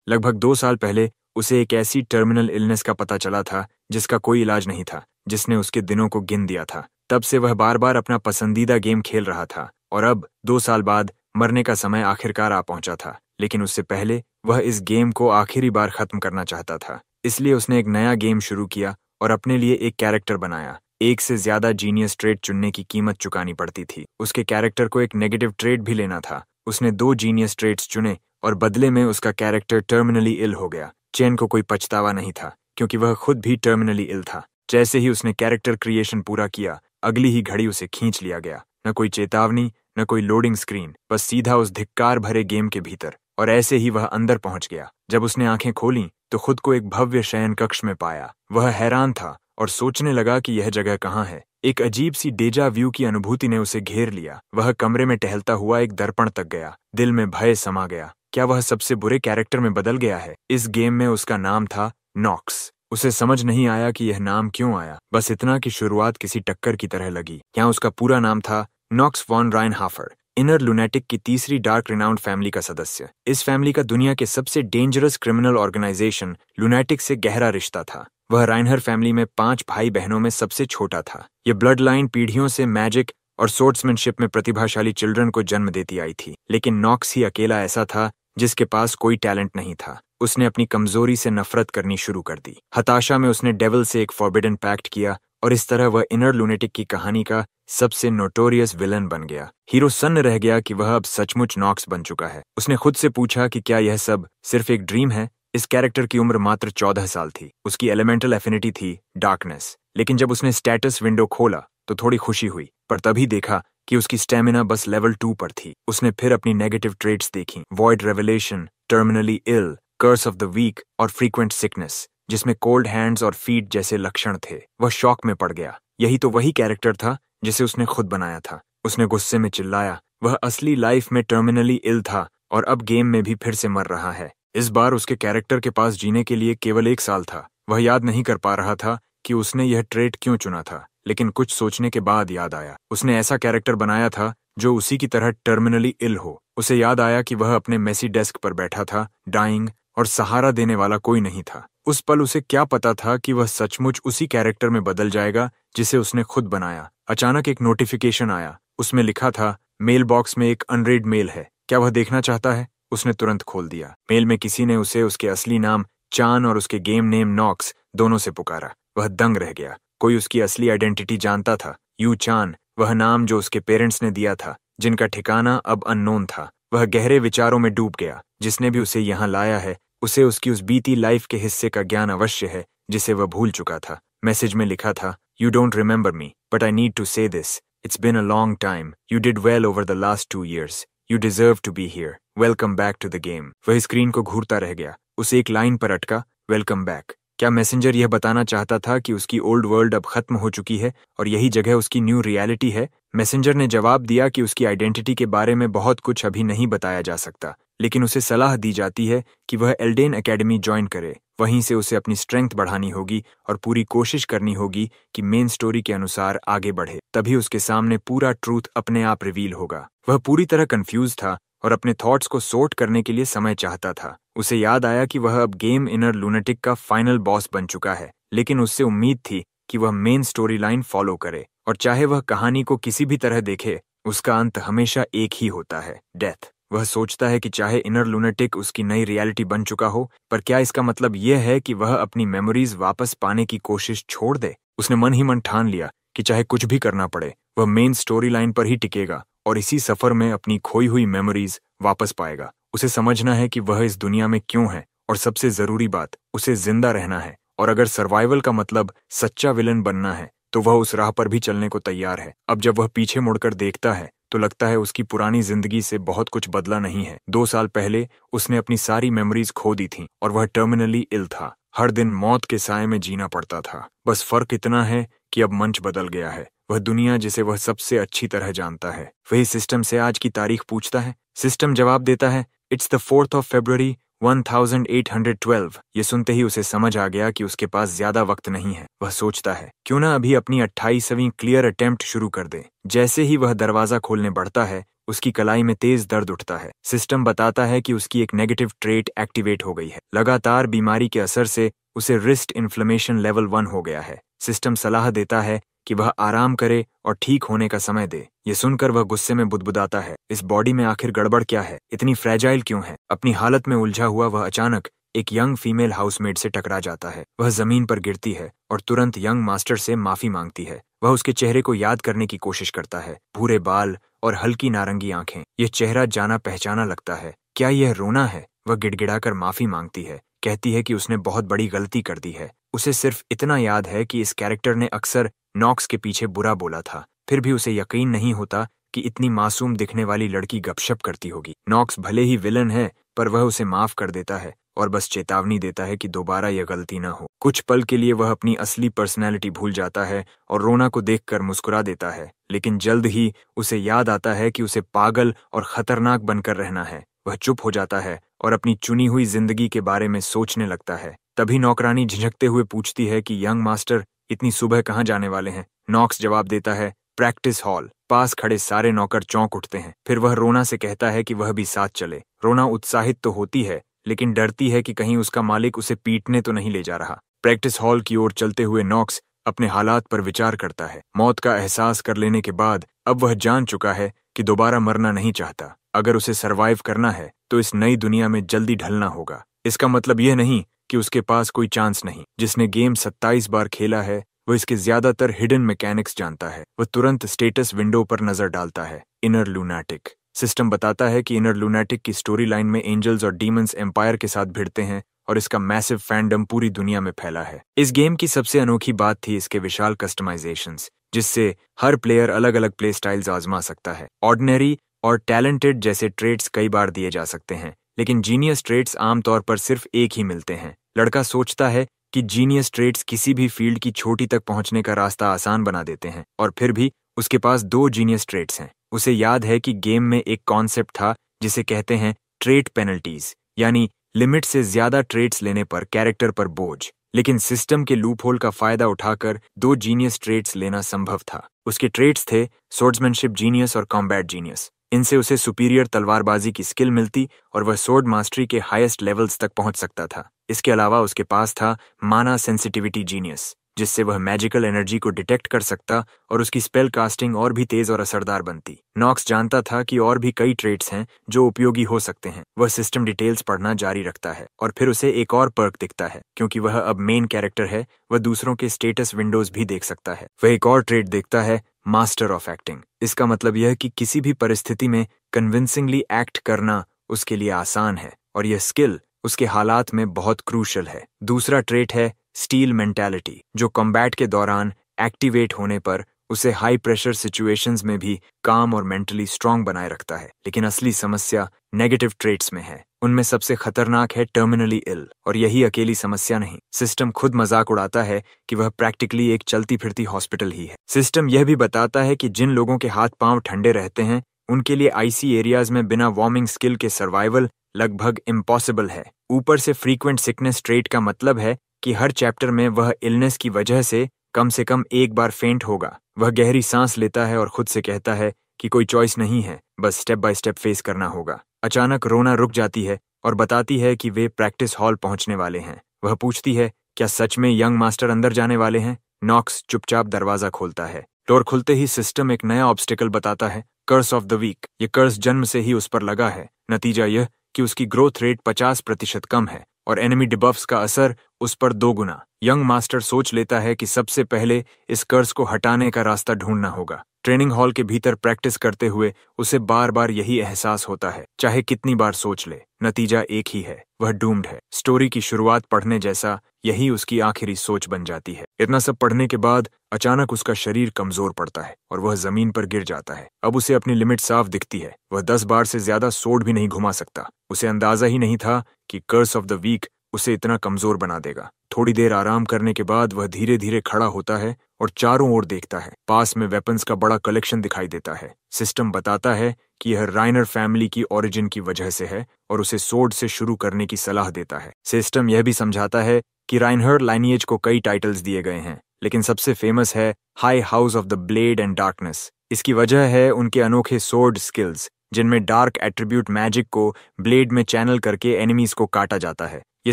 लगभग 2 साल पहले उसे एक ऐसी टर्मिनल इलनेस का पता चला था जिसका कोई इलाज नहीं था, जिसने उसके दिनों को गिन दिया था। तब से वह बार बार अपना पसंदीदा गेम खेल रहा था और अब 2 साल बाद मरने का समय आखिरकार आ पहुंचा था। लेकिन उससे पहले वह इस गेम को आखिरी बार खत्म करना चाहता था। इसलिए उसने एक नया गेम शुरू किया और अपने लिए एक कैरेक्टर बनाया। एक से ज्यादा जीनियस ट्रेट चुनने की कीमत चुकानी पड़ती थी। उसके कैरेक्टर को एक नेगेटिव ट्रेट भी लेना था। उसने 2 जीनियस ट्रेट्स चुने और बदले में उसका कैरेक्टर टर्मिनली इल हो गया। चेन को कोई पछतावा नहीं था क्योंकि वह खुद भी टर्मिनली इल था। जैसे ही उसने कैरेक्टर क्रिएशन पूरा किया, अगली ही घड़ी उसे खींच लिया गया। न कोई चेतावनी, न कोई लोडिंग स्क्रीन, बस सीधा उस धिक्कार भरे गेम के भीतर। और ऐसे ही वह अंदर पहुंच गया। जब उसने आंखें खोलीं तो खुद को एक भव्य शयन कक्ष में पाया। वह हैरान था और सोचने लगा कि यह जगह कहाँ है। एक अजीब सी डेजा व्यू की अनुभूति ने उसे घेर लिया। वह कमरे में टहलता हुआ एक दर्पण तक गया। दिल में भय समा गया। क्या वह सबसे बुरे कैरेक्टर में बदल गया है? इस गेम में उसका नाम था नॉक्स। उसे समझ नहीं आया कि यह नाम क्यों आया, बस इतना कि शुरुआत किसी टक्कर की तरह लगी। यहाँ उसका पूरा नाम था नॉक्स वॉन राइनहाफर, इनर लुनेटिक की तीसरी डार्क रिनाउंड फैमिली का सदस्य। इस फैमिली का दुनिया के सबसे डेंजरस क्रिमिनल ऑर्गेनाइजेशन लुनेटिक से गहरा रिश्ता था। वह राइनहर फैमिली में 5 भाई बहनों में सबसे छोटा था। यह ब्लड लाइन पीढ़ियों से मैजिक और सोर्ड्समैनशिप में प्रतिभाशाली चिल्ड्रन को जन्म देती आई थी। लेकिन नॉक्स ही अकेला ऐसा था जिसके पास कोई टैलेंट नहीं था। उसने अपनी कमजोरी से नफरत करनी शुरू कर दी। हताशा में उसने डेविल से एक फॉरबिडन पैक्ट किया और इस तरह वह इनर लुनेटिक की कहानी का सबसे नोटोरियस विलन बन गया। हीरो सन्न रह गया कि वह अब सचमुच नॉक्स बन चुका है। उसने खुद से पूछा कि क्या यह सब सिर्फ एक ड्रीम है। इस कैरेक्टर की उम्र मात्र 14 साल थी। उसकी एलिमेंटल एफिनिटी थी डार्कनेस। लेकिन जब उसने स्टेटस विंडो खोला तो थोड़ी खुशी हुई, पर तभी देखा कि उसकी स्टेमिना बस लेवल 2 पर थी। उसने फिर अपनी नेगेटिव ट्रेट्स देखी, void revelation, terminally ill, curse of the week और फ्रीक्वेंट सिकनेस, जिसमें कोल्ड हैंड्स और फीट जैसे लक्षण थे। वह शॉक में पड़ गया। यही तो वही कैरेक्टर था जिसे उसने खुद बनाया था। उसने गुस्से में चिल्लाया। वह असली लाइफ में टर्मिनली इल था और अब गेम में भी फिर से मर रहा है। इस बार उसके कैरेक्टर के पास जीने के लिए केवल 1 साल था। वह याद नहीं कर पा रहा था कि उसने यह ट्रेट क्यों चुना था, लेकिन कुछ सोचने के बाद याद आया। उसने ऐसा कैरेक्टर बनाया था जो उसी की तरह टर्मिनली इल हो। उसे याद आया कि वह अपने मेसी डेस्क पर बैठा था, डाइंग, और सहारा देने वाला कोई नहीं था। उस पल उसे क्या पता था कि वह सचमुच उसी कैरेक्टर में बदल जाएगा जिसे उसने खुद बनाया। अचानक एक नोटिफिकेशन आया। उसमें लिखा था, मेल बॉक्स में एक अनरेड मेल है, क्या वह देखना चाहता है? उसने तुरंत खोल दिया। मेल में किसी ने उसे उसके असली नाम चान और उसके गेम नेम नॉक्स दोनों से पुकारा। वह दंग रह गया। कोई उसकी असली आइडेंटिटी जानता था। यू चान, वह नाम जो उसके पेरेंट्स ने दिया था, जिनका ठिकाना अब अननोन था। वह गहरे विचारों में डूब गया। जिसने भी उसे यहाँ लाया है, उसे उसकी उस बीती लाइफ के हिस्से का ज्ञान अवश्य है जिसे वह भूल चुका था। मैसेज में लिखा था, you don't remember me but I need to say this, it's been a long time, you did well over the last 2 years, you deserve to be here, welcome back to the game. वह screen को घूरता रह गया। उसे एक line पर अटका, welcome back. क्या मैसेंजर यह बताना चाहता था कि उसकी ओल्ड वर्ल्ड अब खत्म हो चुकी है और यही जगह उसकी न्यू रियलिटी है? मैसेंजर ने जवाब दिया कि उसकी आइडेंटिटी के बारे में बहुत कुछ अभी नहीं बताया जा सकता, लेकिन उसे सलाह दी जाती है कि वह एल्डेन एकेडमी ज्वाइन करे। वहीं से उसे अपनी स्ट्रेंथ बढ़ानी होगी और पूरी कोशिश करनी होगी कि मेन स्टोरी के अनुसार आगे बढ़े। तभी उसके सामने पूरा ट्रूथ अपने आप रिवील होगा। वह पूरी तरह कंफ्यूज था और अपने थॉट्स को सोर्ट करने के लिए समय चाहता था। उसे याद आया कि वह अब गेम इनर लुनेटिक का फाइनल बॉस बन चुका है, लेकिन उससे उम्मीद थी कि वह मेन स्टोरी लाइन फॉलो करे और चाहे वह कहानी को किसी भी तरह देखे, उसका अंत हमेशा एक ही होता है, डेथ। वह सोचता है कि चाहे इनर लुनेटिक उसकी नई रियलिटी बन चुका हो, पर क्या इसका मतलब यह है कि वह अपनी मेमोरीज वापस पाने की कोशिश छोड़ दे? उसने मन ही मन ठान लिया कि चाहे कुछ भी करना पड़े, वह मेन स्टोरी लाइन पर ही टिकेगा और इसी सफर में अपनी खोई हुई मेमोरीज वापस पाएगा। उसे समझना है कि वह इस दुनिया में क्यों है और सबसे जरूरी बात, उसे जिंदा रहना है। और अगर सर्वाइवल का मतलब सच्चा विलन बनना है तो वह उस राह पर भी चलने को तैयार है। अब जब वह पीछे मुड़कर देखता है तो लगता है उसकी पुरानी जिंदगी से बहुत कुछ बदला नहीं है। 2 साल पहले उसने अपनी सारी मेमोरीज खो दी थीं और वह टर्मिनली इल था। हर दिन मौत के साए में जीना पड़ता था। बस फर्क इतना है कि अब मंच बदल गया है। वह दुनिया जिसे वह सबसे अच्छी तरह जानता है, वही सिस्टम से आज की तारीख पूछता है। सिस्टम जवाब देता है, it's the 4th of February 1812। ये सुनते ही उसे समझ आ गया कि उसके पास ज्यादा वक्त नहीं है। वह सोचता है, क्यों ना अभी अपनी 28वीं क्लियर अटेम्प्ट शुरू कर दे। जैसे ही वह दरवाजा खोलने बढ़ता है, उसकी कलाई में तेज दर्द उठता है। सिस्टम बताता है कि उसकी एक नेगेटिव ट्रेट एक्टिवेट हो गई है। लगातार बीमारी के असर से उसे रिस्ट इन्फ्लेमेशन लेवल 1 हो गया है। सिस्टम सलाह देता है कि वह आराम करे और ठीक होने का समय दे। ये सुनकर वह गुस्से में बुदबुदाता है। इस बॉडी में आखिर गड़बड़ क्या है? इतनी फ्रेजाइल क्यों है? अपनी हालत में उलझा हुआ वह अचानक एक यंग फीमेल हाउसमेट से टकरा जाता है। वह जमीन पर गिरती है और तुरंत यंग मास्टर से माफी मांगती है। वह उसके चेहरे को याद करने की कोशिश करता है। भूरे बाल और हल्की नारंगी आंखें। यह चेहरा जाना पहचाना लगता है। क्या यह रोना है? वह गिड़गिड़ाकर माफी मांगती है, कहती है कि उसने बहुत बड़ी गलती कर दी है। उसे सिर्फ इतना याद है कि इस कैरेक्टर ने अक्सर नॉक्स के पीछे बुरा बोला था। फिर भी उसे यकीन नहीं होता कि इतनी मासूम दिखने वाली लड़की गपशप करती होगी। नॉक्स भले ही विलन है, पर वह उसे माफ कर देता है और बस चेतावनी देता है कि दोबारा यह गलती न हो। कुछ पल के लिए वह अपनी असली पर्सनैलिटी भूल जाता है और रोना को देखकर मुस्कुरा देता है, लेकिन जल्द ही उसे याद आता है कि उसे पागल और खतरनाक बनकर रहना है। वह चुप हो जाता है और अपनी चुनी हुई जिंदगी के बारे में सोचने लगता है। तभी नौकरानी झिझकते हुए पूछती है कि यंग मास्टर इतनी सुबह कहाँ जाने वाले हैं? नॉक्स जवाब देता है, प्रैक्टिस हॉल। पास खड़े सारे नौकर चौंक उठते हैं। फिर वह रोना से कहता है कि वह भी साथ चले। रोना उत्साहित तो होती है, लेकिन डरती है कि कहीं उसका मालिक उसे पीटने तो नहीं ले जा रहा। प्रैक्टिस हॉल की ओर चलते हुए नॉक्स अपने हालात पर विचार करता है। मौत का एहसास कर लेने के बाद अब वह जान चुका है कि दोबारा मरना नहीं चाहता। अगर उसे सरवाइव करना है तो इस नई दुनिया में जल्दी ढलना होगा। इसका मतलब यह नहीं कि उसके पास कोई चांस नहीं। जिसने गेम 27 बार खेला है वह इसके ज्यादातर हिडन मैकेनिक्स जानता है। वह तुरंत स्टेटस विंडो पर नजर डालता है। Inner lunatic. सिस्टम बताता है कि इनर लूनाटिक की स्टोरी लाइन में एंजल्स और डीमंस एम्पायर के साथ भिड़ते हैं और इसका मैसिव फैंडम पूरी दुनिया में फैला है। इस गेम की सबसे अनोखी बात थी इसके विशाल कस्टमाइजेशंस, जिससे हर प्लेयर अलग अलग प्ले स्टाइल्स आजमा सकता है। ऑर्डिनरी और टैलेंटेड जैसे ट्रेट्स कई बार दिए जा सकते हैं, लेकिन जीनियस ट्रेट्स आमतौर पर सिर्फ एक ही मिलते हैं। लड़का सोचता है कि जीनियस ट्रेट्स किसी भी फील्ड की छोटी तक पहुंचने का रास्ता आसान बना देते हैं, और फिर भी उसके पास 2 जीनियस ट्रेट्स हैं। उसे याद है कि गेम में एक कॉन्सेप्ट था जिसे कहते हैं ट्रेट पेनल्टीज, यानी लिमिट से ज्यादा ट्रेट्स लेने पर कैरेक्टर पर बोझ। लेकिन सिस्टम के लूपहोल का फायदा उठाकर 2 जीनियस ट्रेट्स लेना संभव था। उसके ट्रेट्स थे सोर्ड्समैनशिप जीनियस और कॉम्बैट जीनियस। इनसे उसे सुपीरियर तलवारबाजी की स्किल मिलती और वह सोर्ड मास्टरी के हाईएस्ट लेवल्स तक पहुंच सकता था। इसके अलावा उसके पास था माना सेंसिटिविटी जीनियस, जिससे वह मैजिकल एनर्जी को डिटेक्ट कर सकता और उसकी स्पेल कास्टिंग और भी तेज और असरदार बनती। नॉक्स जानता था कि और भी कई ट्रेट्स हैं जो उपयोगी हो सकते हैं। वह सिस्टम डिटेल्स पढ़ना जारी रखता है और फिर उसे एक और पर्क दिखता है। क्योंकि वह अब मेन कैरेक्टर है, वह दूसरों के स्टेटस विंडोज भी देख सकता है। वह एक और ट्रेट देखता है, मास्टर ऑफ एक्टिंग। इसका मतलब यह कि किसी भी परिस्थिति में कन्विंसिंगली एक्ट करना उसके लिए आसान है, और यह स्किल उसके हालात में बहुत क्रूशल है। दूसरा ट्रेट है स्टील मेंटालिटी, जो कॉम्बैट के दौरान एक्टिवेट होने पर उसे हाई प्रेशर सिचुएशंस में भी काम और मेंटली स्ट्रांग बनाए रखता है। लेकिन असली समस्या नेगेटिव ट्रेट्स में है। उनमें सबसे खतरनाक है टर्मिनली इल, और यही अकेली समस्या नहीं। सिस्टम खुद मजाक उड़ाता है कि वह प्रैक्टिकली एक चलती फिरती हॉस्पिटल ही है। सिस्टम यह भी बताता है कि जिन लोगों के हाथ पांव ठंडे रहते हैं उनके लिए आईसी एरियाज में बिना वार्मिंग स्किल के सर्वाइवल लगभग इम्पॉसिबल है। ऊपर से फ्रीक्वेंट सिकनेस ट्रेट का मतलब है कि हर चैप्टर में वह इलनेस की वजह से कम एक बार फेंट होगा। वह गहरी सांस लेता है और खुद से कहता है कि कोई चॉइस नहीं है, बस स्टेप बाय स्टेप फेस करना होगा। अचानक रोना रुक जाती है और बताती है कि वे प्रैक्टिस हॉल पहुंचने वाले हैं। वह पूछती है, क्या सच में यंग मास्टर अंदर जाने वाले हैं? नॉक्स चुपचाप दरवाजा खोलता है। डोर खुलते ही सिस्टम एक नया ऑब्स्टिकल बताता है, कर्स ऑफ द वीक। ये कर्स जन्म से ही उस पर लगा है। नतीजा यह कि उसकी ग्रोथ रेट 50% कम है और एनिमी डिबफ्स का असर उस पर 2 गुना। यंग मास्टर सोच लेता है कि सबसे पहले इस कर्स को हटाने का रास्ता ढूंढना होगा। ट्रेनिंग हॉल के भीतर प्रैक्टिस करते हुए उसे बार बार यही एहसास होता है, चाहे कितनी बार सोच ले, नतीजा एक ही है, वह डूम्ड है। स्टोरी की शुरुआत पढ़ने जैसा यही उसकी आखिरी सोच बन जाती है। इतना सब पढ़ने के बाद अचानक उसका शरीर कमजोर पड़ता है और वह जमीन पर गिर जाता है। अब उसे अपनी लिमिट साफ दिखती है। वह 10 बार से ज्यादा सोड भी नहीं घुमा सकता। उसे अंदाजा ही नहीं था कि कर्स ऑफ द वीक उसे इतना कमजोर बना देगा। थोड़ी देर आराम करने के बाद वह धीरे धीरे खड़ा होता है और चारों ओर देखता है। पास में वेपन्स का बड़ा कलेक्शन दिखाई देता है। सिस्टम बताता है कि यह राइनर फैमिली की ओरिजिन की वजह से है और उसे सोड से शुरू करने की सलाह देता है। सिस्टम यह भी समझाता है कि राइनहर्ड लाइनिएज को कई टाइटल्स दिए गए हैं, लेकिन सबसे फेमस है high house of the blade and darkness. इसकी वजह है उनके अनोखे सोर्ड स्किल्स, जिनमें डार्क एट्रीब्यूट मैजिक को ब्लेड में चैनल करके एनिमीज को काटा जाता है। ये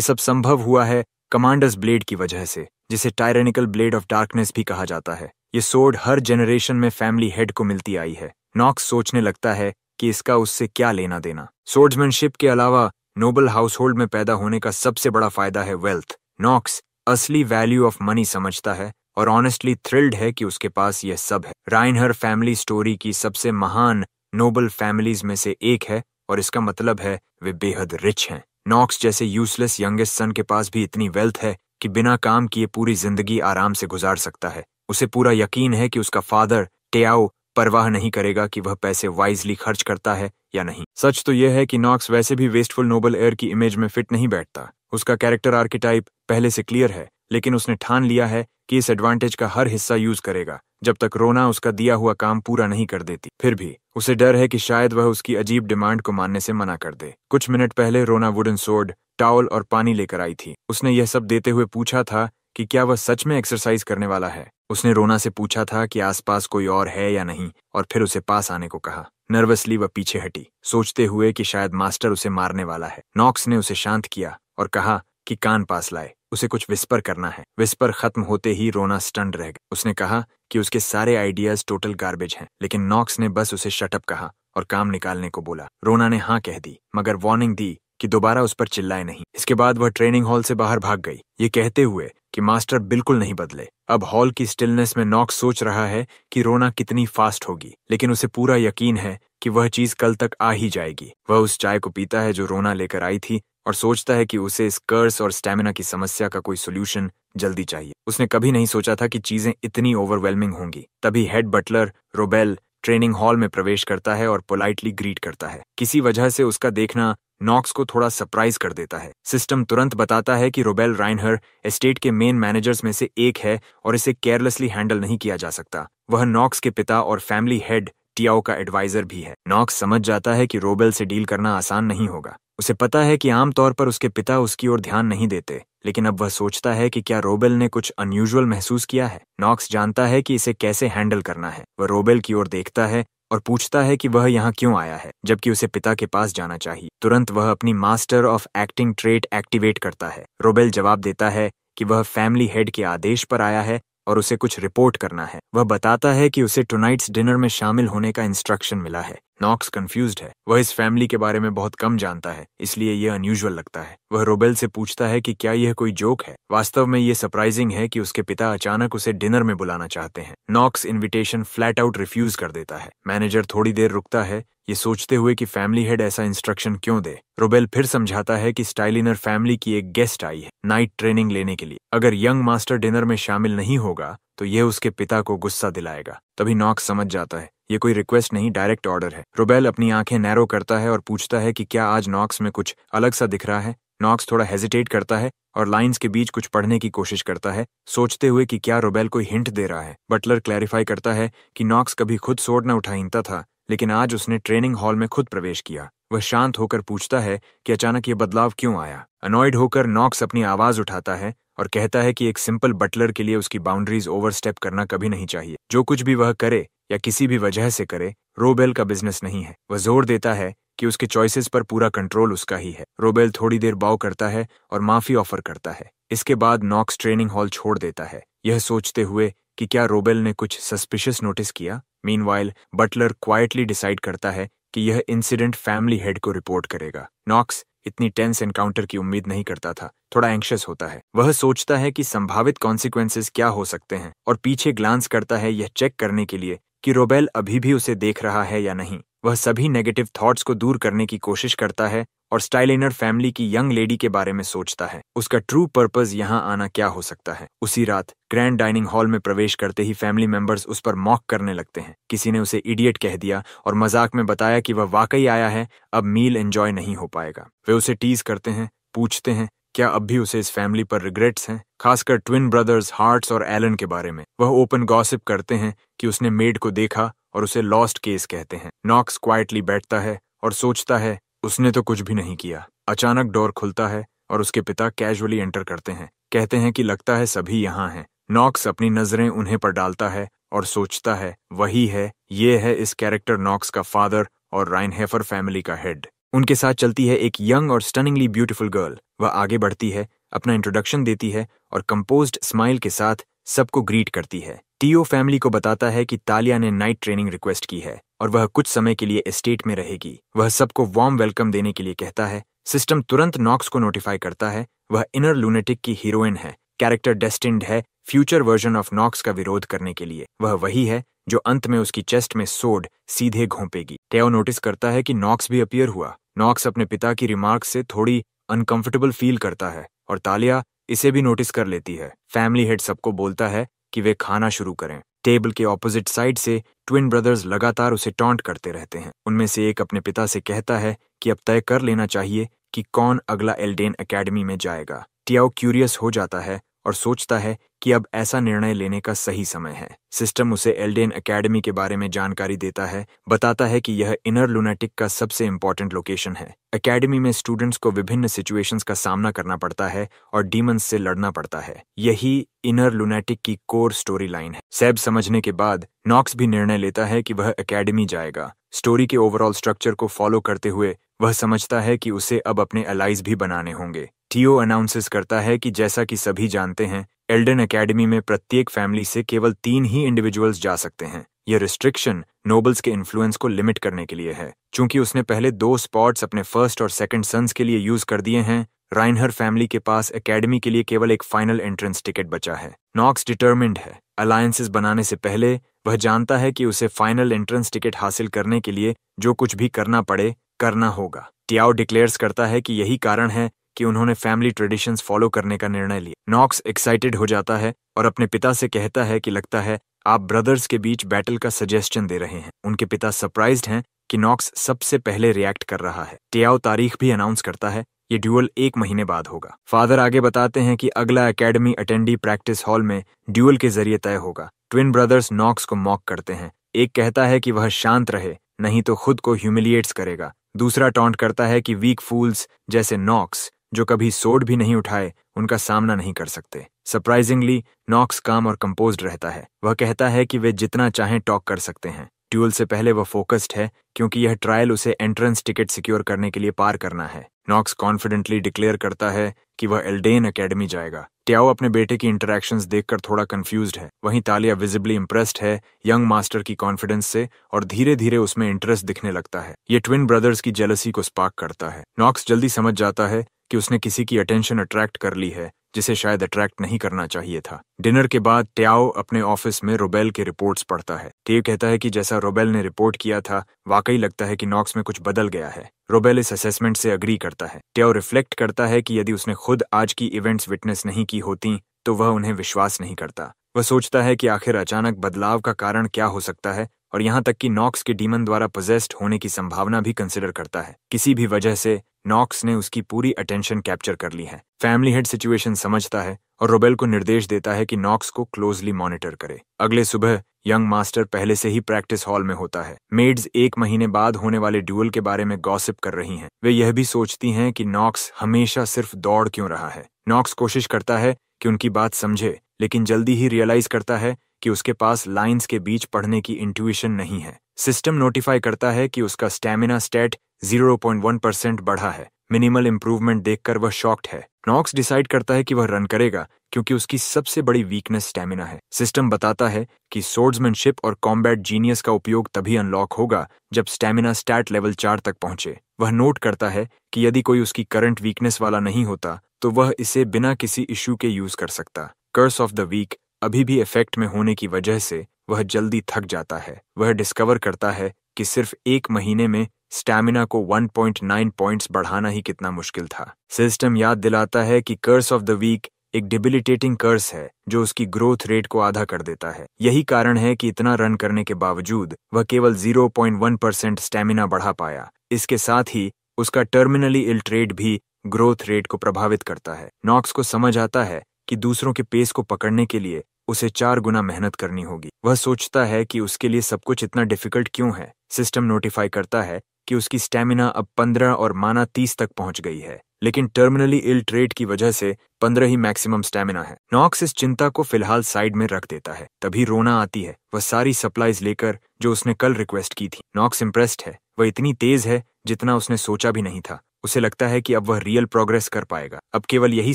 सब संभव हुआ है कमांडर्स ब्लेड की वजह से, जिसे टायरेनिकल ब्लेड ऑफ डार्कनेस भी कहा जाता है। ये सोर्ड हर जनरेशन में फैमिली हेड को मिलती आई है। नॉक्स सोचने लगता है कि इसका उससे क्या लेना देना। सोर्ड्समैनशिप के अलावा नोबल हाउसहोल्ड में पैदा होने का सबसे बड़ा फायदा है वेल्थ। नॉक्स असली वैल्यू ऑफ मनी समझता है और ऑनेस्टली थ्रिल्ड है कि उसके पास यह सब है। राइनहर फैमिली स्टोरी की सबसे महान नोबल फैमिलीज में से एक है और इसका मतलब है वे बेहद रिच हैं। नॉक्स जैसे यूजलेस यंगेस्ट सन के पास भी इतनी वेल्थ है कि बिना काम किए पूरी जिंदगी आराम से गुजार सकता है। उसे पूरा यकीन है कि उसका फादर टेयाओ परवाह नहीं करेगा कि वह पैसे वाइजली खर्च करता है या नहीं। सच तो यह है कि नॉक्स वैसे भी वेस्टफुल नोबल एयर की इमेज में फिट नहीं बैठता। उसका कैरेक्टर आर्किटाइप पहले से क्लियर है, लेकिन उसने ठान लिया है कि इस एडवांटेज का हर हिस्सा यूज करेगा जब तक रोना उसका दिया हुआ काम पूरा नहीं कर देती। फिर भी उसे डर है कि शायद वह उसकी अजीब डिमांड को मानने से मना कर दे। कुछ मिनट पहले रोना वुडन सोर्ड, टॉवल और पानी लेकर आई थी। उसने यह सब देते हुए पूछा था कि क्या वह सच में एक्सरसाइज करने वाला है। उसने रोना से पूछा था कि आसपास कोई और है या नहीं, और फिर उसे पास आने को कहा। नर्वसली वह पीछे हटी, सोचते हुए कि शायद मास्टर उसे मारने वाला है। नॉक्स ने उसे शांत किया और कहा कि कान पास लाए, उसे कुछ विस्पर करना है। विस्पर खत्म होते ही रोना स्टन्ड रह गया। उसने कहा कि उसके सारे आइडियाज टोटल गार्बेज हैं, लेकिन नॉक्स ने बस उसे शटअप कहा और काम निकालने को बोला। रोना ने हाँ कह दी, मगर वार्निंग दी कि दोबारा उस पर चिल्लाए नहीं। इसके बाद वह ट्रेनिंग हॉल से बाहर भाग गई, ये कहते हुए कि मास्टर बिल्कुल नहीं बदले। अब हॉल की स्टिलनेस में नॉक्स सोच रहा है कि रोना कितनी फास्ट होगी, लेकिन उसे पूरा यकीन है कि वह चीज कल तक आ ही जाएगी। वह उस चाय को पीता है जो रोना लेकर आई थी और सोचता है कि उसे इस कर्स और स्टैमिना की समस्या का कोई सोल्यूशन जल्दी चाहिए। उसने कभी नहीं सोचा था कि चीजें इतनी ओवरवेलमिंग होंगी। तभी हेड बटलर रोबेल ट्रेनिंग हॉल में प्रवेश करता है और पोलाइटली ग्रीट करता है। किसी वजह से उसका देखना नॉक्स को थोड़ा सरप्राइज कर देता है। सिस्टम तुरंत बताता है कि रोबेल राइनहर एस्टेट के मेन मैनेजर्स में से एक है और इसे केयरलेसली हैंडल नहीं किया जा सकता। वह नॉक्स के पिता और फैमिली हेड टियाओ का एडवाइजर भी है। नॉक्स समझ जाता है कि रोबेल से डील करना आसान नहीं होगा। उसे पता है कि आमतौर पर उसके पिता उसकी ओर ध्यान नहीं देते, लेकिन अब वह सोचता है कि क्या रोबेल ने कुछ अनयूजुअल महसूस किया है। नॉक्स जानता है कि इसे कैसे हैंडल करना है। वह रोबेल की ओर देखता है और पूछता है कि वह यहाँ क्यों आया है, जबकि उसे पिता के पास जाना चाहिए। तुरंत वह अपनी master of acting trait activate करता है। रोबेल जवाब देता है कि वह फैमिली हेड के आदेश पर आया है और उसे कुछ रिपोर्ट करना है। वह बताता है कि उसे टुनाइट्स डिनर में शामिल होने का इंस्ट्रक्शन मिला है। नॉक्स कंफ्यूज्ड है। वह इस फैमिली के बारे में बहुत कम जानता है, इसलिए यह अनयूजुअल लगता है। वह रोबेल से पूछता है कि क्या यह कोई जोक है। वास्तव में ये सरप्राइजिंग है कि उसके पिता अचानक उसे डिनर में बुलाना चाहते हैं। Knox invitation flat out refuse कर देता है। मैनेजर थोड़ी देर रुकता है, ये सोचते हुए कि फैमिली हेड ऐसा इंस्ट्रक्शन क्यों दे। रोबेल फिर समझाता है कि स्टाइलिनर फैमिली की एक गेस्ट आई है नाइट ट्रेनिंग लेने के लिए। अगर यंग मास्टर डिनर में शामिल नहीं होगा तो यह उसके पिता को गुस्सा दिलाएगा। तभी नॉक्स समझ जाता है ये कोई रिक्वेस्ट नहीं, डायरेक्ट ऑर्डर है। रोबेल अपनी आंखें नैरो करता है और पूछता है कि क्या आज नॉक्स में कुछ अलग सा दिख रहा है। नॉक्स थोड़ा हेजिटेट करता है और लाइंस के बीच कुछ पढ़ने की कोशिश करता है, सोचते हुए कि क्या रोबेल कोई हिंट दे रहा है। बटलर क्लैरिफाई करता है कि नॉक्स कभी खुद सोर्ड न उठाता था, लेकिन आज उसने ट्रेनिंग हॉल में खुद प्रवेश किया। वह शांत होकर पूछता है कि अचानक ये बदलाव क्यों आया। अनॉयड होकर नॉक्स अपनी आवाज उठाता है और कहता है कि एक सिंपल बटलर के लिए उसकी बाउंड्रीज ओवरस्टेप करना कभी नहीं चाहिए। जो कुछ भी वह करे या किसी भी वजह से करे, रोबेल का बिजनेस नहीं है। वह जोर देता है कि उसके चॉइसेस पर पूरा कंट्रोल उसका ही है। रोबेल थोड़ी देर बाव करता है और माफी ऑफर करता है। इसके बाद नॉक्स ट्रेनिंग हॉल छोड़ देता है, यह सोचते हुए कि क्या रोबेल ने कुछ सस्पिशियस नोटिस किया। मीनवाइल बटलर क्वाइटली डिसाइड करता है कि यह इंसिडेंट फैमिली हेड को रिपोर्ट करेगा। नॉक्स इतनी टेंस एनकाउंटर की उम्मीद नहीं करता था, थोड़ा एंग्शियस होता है। वह सोचता है कि संभावित कॉन्सिक्वेंसेस क्या हो सकते हैं और पीछे ग्लांस करता है यह चेक करने के लिए कि रोबेल अभी भी उसे देख रहा है या नहीं। वह सभी नेगेटिव थॉट्स को दूर करने की कोशिश करता है और स्टाइलिनर फैमिली की यंग लेडी के बारे में सोचता है। उसका ट्रू पर्पस यहाँ आना क्या हो सकता है। उसी रात ग्रैंड डाइनिंग हॉल में प्रवेश करते ही फैमिली मेंबर्स उस पर मॉक करने लगते हैं। किसी ने उसे इडियट कह दिया और मजाक में बताया कि वह वाकई आया है, अब मील एंजॉय नहीं हो पाएगा। वे उसे टीज करते हैं, पूछते हैं क्या अब भी उसे इस फैमिली पर रिग्रेट्स हैं, खासकर ट्विन ब्रदर्स हार्ट्स और एलन के बारे में। वह ओपन गॉसिप करते हैं कि उसने मेड को देखा और उसे लॉस्ट केस कहते हैं। नॉक्स क्वाइटली बैठता है और सोचता है उसने तो कुछ भी नहीं किया। अचानक डोर खुलता है और उसके पिता कैजुअली एंटर करते हैं। कहते हैं कि लगता है सभी यहाँ हैं। नॉक्स अपनी नजरें उन्हें पर डालता है और सोचता है वही है, ये है इस कैरेक्टर नॉक्स का फादर और राइनहेफर फैमिली का हेड। उनके साथ चलती है एक यंग और स्टनिंगली ब्यूटीफुल गर्ल। वह आगे बढ़ती है, अपना इंट्रोडक्शन देती है और कंपोज्ड स्माइल के साथ सबको ग्रीट करती है। टीओ फैमिली को बताता है कि तालिया ने नाइट ट्रेनिंग रिक्वेस्ट की है और वह कुछ समय के लिए एस्टेट में रहेगी। वह सबको वार्म वेलकम देने के लिए कहता है। सिस्टम तुरंत नॉक्स को नोटिफाई करता है वह इनर लूनेटिक की हीरोइन है, कैरेक्टर डेस्टिन्ड है फ्यूचर वर्जन ऑफ नॉक्स का विरोध करने के लिए। वह वही है जो अंत में उसकी चेस्ट में सोड सीधे घोंपेगी। टेओ नोटिस करता है कि नॉक्स भी अपीयर हुआ। नॉक्स अपने पिता की रिमार्क से थोड़ी अनकंफर्टेबल फील करता है और तालिया इसे भी नोटिस कर लेती है। फैमिली हेड सबको बोलता है कि वे खाना शुरू करें। टेबल के ऑपोजिट साइड से ट्विन ब्रदर्स लगातार उसे टॉन्ट करते रहते हैं। उनमें से एक अपने पिता से कहता है कि अब तय कर लेना चाहिए कि कौन अगला एल्डेन एकेडमी में जाएगा। टियाओ क्यूरियस हो जाता है और सोचता है कि अब ऐसा निर्णय लेने का सही समय है। सिस्टम उसे एल्डेन एकेडमी के बारे में जानकारी देता है, बताता है कि यह इनर लूनेटिक का सबसे इंपॉर्टेंट लोकेशन है। एकेडमी में स्टूडेंट्स को विभिन्न सिचुएशंस का सामना करना पड़ता है और डीमंस से लड़ना पड़ता है। यही इनर लूनेटिक की कोर स्टोरी लाइन है। सैब समझने के बाद नॉक्स भी निर्णय लेता है कि वह एकेडमी जाएगा। स्टोरी के ओवरऑल स्ट्रक्चर को फॉलो करते हुए वह समझता है कि उसे अब अपने अलाइज भी बनाने होंगे। टीओ अनाउंसेस करता है कि जैसा कि सभी जानते हैं, एल्डन एकेडमी में प्रत्येक फैमिली से केवल 3 ही इंडिविजुअल्स जा सकते हैं। यह रिस्ट्रिक्शन नोबल्स के इन्फ्लुएंस को लिमिट करने के लिए है। चूंकि उसने पहले 2 स्पॉट्स अपने फर्स्ट और सेकंड सन्स के लिए यूज कर दिए हैं, राइनहर फैमिली के पास एकेडमी के लिए केवल एक फाइनल एंट्रेंस टिकट बचा है। नॉक्स डिटर्मिन्ड है। अलायंसेस बनाने से पहले वह जानता है कि उसे फाइनल एंट्रेंस टिकट हासिल करने के लिए जो कुछ भी करना पड़े करना होगा। टियाओ डिक्लेयर्स करता है कि यही कारण है कि उन्होंने फैमिली ट्रेडिशंस फॉलो करने का निर्णय लिया। नॉक्स एक्साइटेड हो जाता है और अपने पिता से कहता है कि लगता है आप ब्रदर्स के बीच बैटल का सजेशन दे रहे हैं। उनके पिता सरप्राइज्ड हैं कि नॉक्स सबसे पहले रिएक्ट कर रहा है। टियाओ तारीख भी अनाउंस करता है, ये ड्यूअल 1 महीने बाद होगा। फादर आगे बताते हैं कि अगला एकेडमी अटेंडी प्रैक्टिस हॉल में ड्यूअल के जरिए तय होगा। ट्विन ब्रदर्स नॉक्स को मॉक करते हैं। एक कहता है कि वह शांत रहे, नहीं तो खुद को ह्यूमिलिएट्स करेगा। दूसरा टॉन्ट करता है कि वीक फूल्स जैसे नॉक्स, जो कभी सोड भी नहीं उठाए, उनका सामना नहीं कर सकते। सरप्राइजिंगली नॉक्स काम और कंपोज्ड रहता है। वह कहता है कि वे जितना चाहें टॉक कर सकते हैं। ड्यूअल से पहले वह फोकस्ड है क्योंकि यह ट्रायल उसे एंट्रेंस टिकट सिक्योर करने के लिए पार करना है। नॉक्स कॉन्फिडेंटली डिक्लेयर करता है कि वह एल्डेन एकेडमी जाएगा। टियाओ अपने बेटे की इंटरैक्शंस देखकर थोड़ा कंफ्यूज्ड है। वहीं तालिया विजिबली इंप्रेस्ड है यंग मास्टर की कॉन्फिडेंस से और धीरे धीरे उसमें इंटरेस्ट दिखने लगता है। ये ट्विन ब्रदर्स की जेलसी को स्पार्क करता है। नॉक्स जल्दी समझ जाता है कि उसने किसी की अटेंशन अट्रैक्ट कर ली है जिसे शायद अट्रैक्ट नहीं करना चाहिए था। डिनर के बाद टियाओ अपने ऑफिस में रोबेल के रिपोर्ट्स पढ़ता है। टियाओ कहता है कि जैसा रोबेल ने रिपोर्ट किया था, वाकई लगता है कि नॉक्स में कुछ बदल गया है। रोबेल इस असेसमेंट से अग्री करता है। टियाओ रिफ्लेक्ट करता है कि यदि उसने खुद आज की इवेंट्स विटनेस नहीं की होती तो वह उन्हें विश्वास नहीं करता। वह सोचता है कि आखिर अचानक बदलाव का कारण क्या हो सकता है और यहाँ तक कि नॉक्स के डीमन द्वारा पोजेस्ड होने की संभावना भी कंसिडर करता है। किसी भी वजह से नॉक्स ने उसकी पूरी अटेंशन कैप्चर कर ली है। फैमिली हेड सिचुएशन समझता है और रोबेल को निर्देश देता है कि नॉक्स को क्लोजली मॉनिटर करे। अगले सुबह यंग मास्टर पहले से ही प्रैक्टिस हॉल में होता है। मेड्स 1 महीने बाद होने वाले ड्यूअल के बारे में गॉसिप कर रही हैं। वे यह भी सोचती हैं कि नॉक्स हमेशा सिर्फ दौड़ क्यों रहा है। नॉक्स कोशिश करता है कि उनकी बात समझे, लेकिन जल्दी ही रियलाइज करता है कि उसके पास लाइंस के बीच पढ़ने की इंट्यूशन नहीं है। सिस्टम नोटिफाई करता है कि उसका स्टैमिना स्टैट 0.1% बढ़ा है। मिनिमल इंप्रूवमेंट देखकर वह शॉक्ड है। नॉक्स डिसाइड करता है कि वह रन करेगा क्योंकि उसकी सबसे बड़ी वीकनेस स्टैमिना है। सिस्टम बताता है कि सोर्ड्समैनशिप और कॉम्बैट जीनियस का उपयोग तभी अनलॉक होगा जब स्टैमिना स्टैट लेवल 4 तक पहुंचे। वह नोट करता है कि यदि कोई उसकी करंट वीकनेस वाला नहीं होता तो वह इसे बिना किसी इशू के यूज कर सकता। कर्स ऑफ द वीक अभी भी इफेक्ट में होने की वजह से वह जल्दी थक जाता है। वह डिस्कवर करता है कि सिर्फ 1 महीने में स्टैमिना को 1.9 पॉइंट्स बढ़ाना ही कितना मुश्किल था। सिस्टम याद दिलाता है कि कर्स ऑफ द वीक एक डिबिलिटेटिंग कर्स है जो उसकी ग्रोथ रेट को आधा कर देता है। यही कारण है कि इतना रन करने के बावजूद वह केवल 0.1% स्टैमिना बढ़ा पाया। इसके साथ ही उसका टर्मिनली इल ट्रेड भी ग्रोथ रेट को प्रभावित करता है। नॉक्स को समझ आता है कि दूसरों के पेस को पकड़ने के लिए उसे 4 गुना मेहनत करनी होगी। वह सोचता है कि उसके लिए सब कुछ इतना डिफिकल्ट क्यों है। सिस्टम नोटिफाई करता है कि उसकी स्टैमिना अब 15 और माना 30 तक पहुंच गई है, लेकिन टर्मिनली इल ट्रेट की वजह से 15 ही मैक्सिमम स्टैमिना है। नॉक्स इस चिंता को फिलहाल साइड में रख देता है। तभी रोना आती है, वह सारी सप्लाईज लेकर जो उसने कल रिक्वेस्ट की थी। नॉक्स इम्प्रेस्ड है, वह इतनी तेज है जितना उसने सोचा भी नहीं था। उसे लगता है कि अब वह रियल प्रोग्रेस कर पाएगा। अब केवल यही